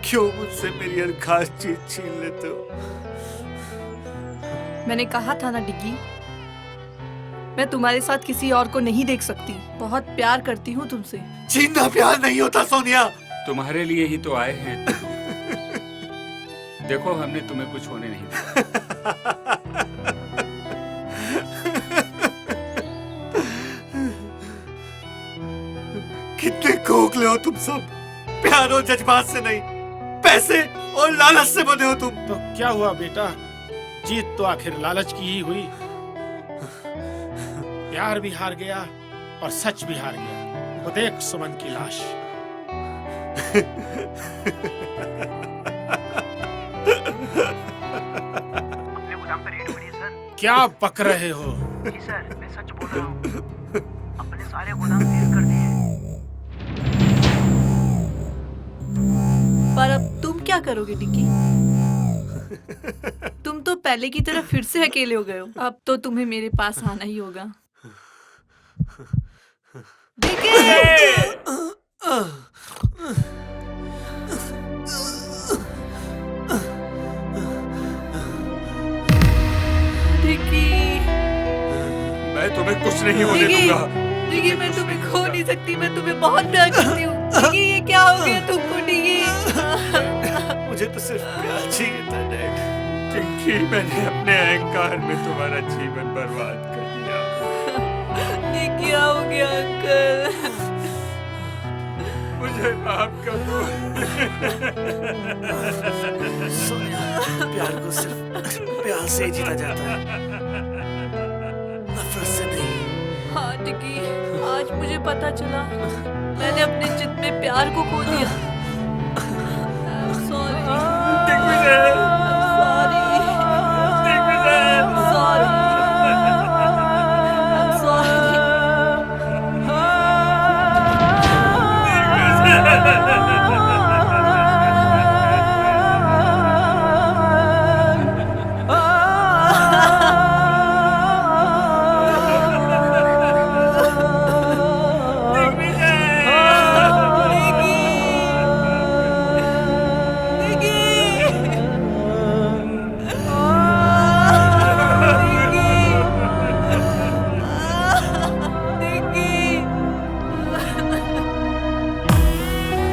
क्यों मुझसे मेरी हर खास चीज छीन लेते हो? मैंने कहा था ना डिग्गी, मैं तुम्हारे साथ किसी और को नहीं देख सकती। बहुत प्यार करती हूँ तुमसे। छीनना प्यार नहीं होता सोनिया। तुम्हारे लिए ही तो आए हैं। देखो हमने तुम्हें कुछ होने नहीं दिया। कितने खोखले हो तुम सब। प्यार और जज्बात से नहीं, पैसे और लालच से बने हो तुम। तो क्या हुआ बेटा, जीत तो आखिर लालच की ही हुई। प्यार भी हार गया और सच भी हार गया। वो देख सुमन की लाश। अपने गोदाम पे रेड पड़ी है सर। क्या बक रहे हो? जी सर, मैं सच बोल रहा हूँ। अपने सारे गोदाम सील कर दिए। पर अब तुम क्या करोगे डिग्गी? तुम तो पहले की तरह फिर से अकेले हो गए हो। अब तो तुम्हें मेरे पास आना ही होगा। डिग्गी, मैं तुम्हें कुछ नहीं होने दूंगा। डिग्गी, मैं तुम्हें खो नहीं सकती। मैं तुम्हें बहुत प्यार करती हूँ। डिग्गी, ये क्या हो गया तुमको डिग्गी? मुझे तो सिर्फ प्यार चाहिए था डैड। चिंकी, मैंने अपने अहंकार में तुम्हारा जीवन बर्बाद कर दिया। ये क्या हो गया अंकल? मुझे माफ कर दो। सोनिया, प्यार को सिर्फ प्यार से ही जीता जाता है, नफरत से नहीं। हाँ डिग्गी, आज मुझे पता चला मैंने अपने जिद में प्यार को खो दिया। सॉरी।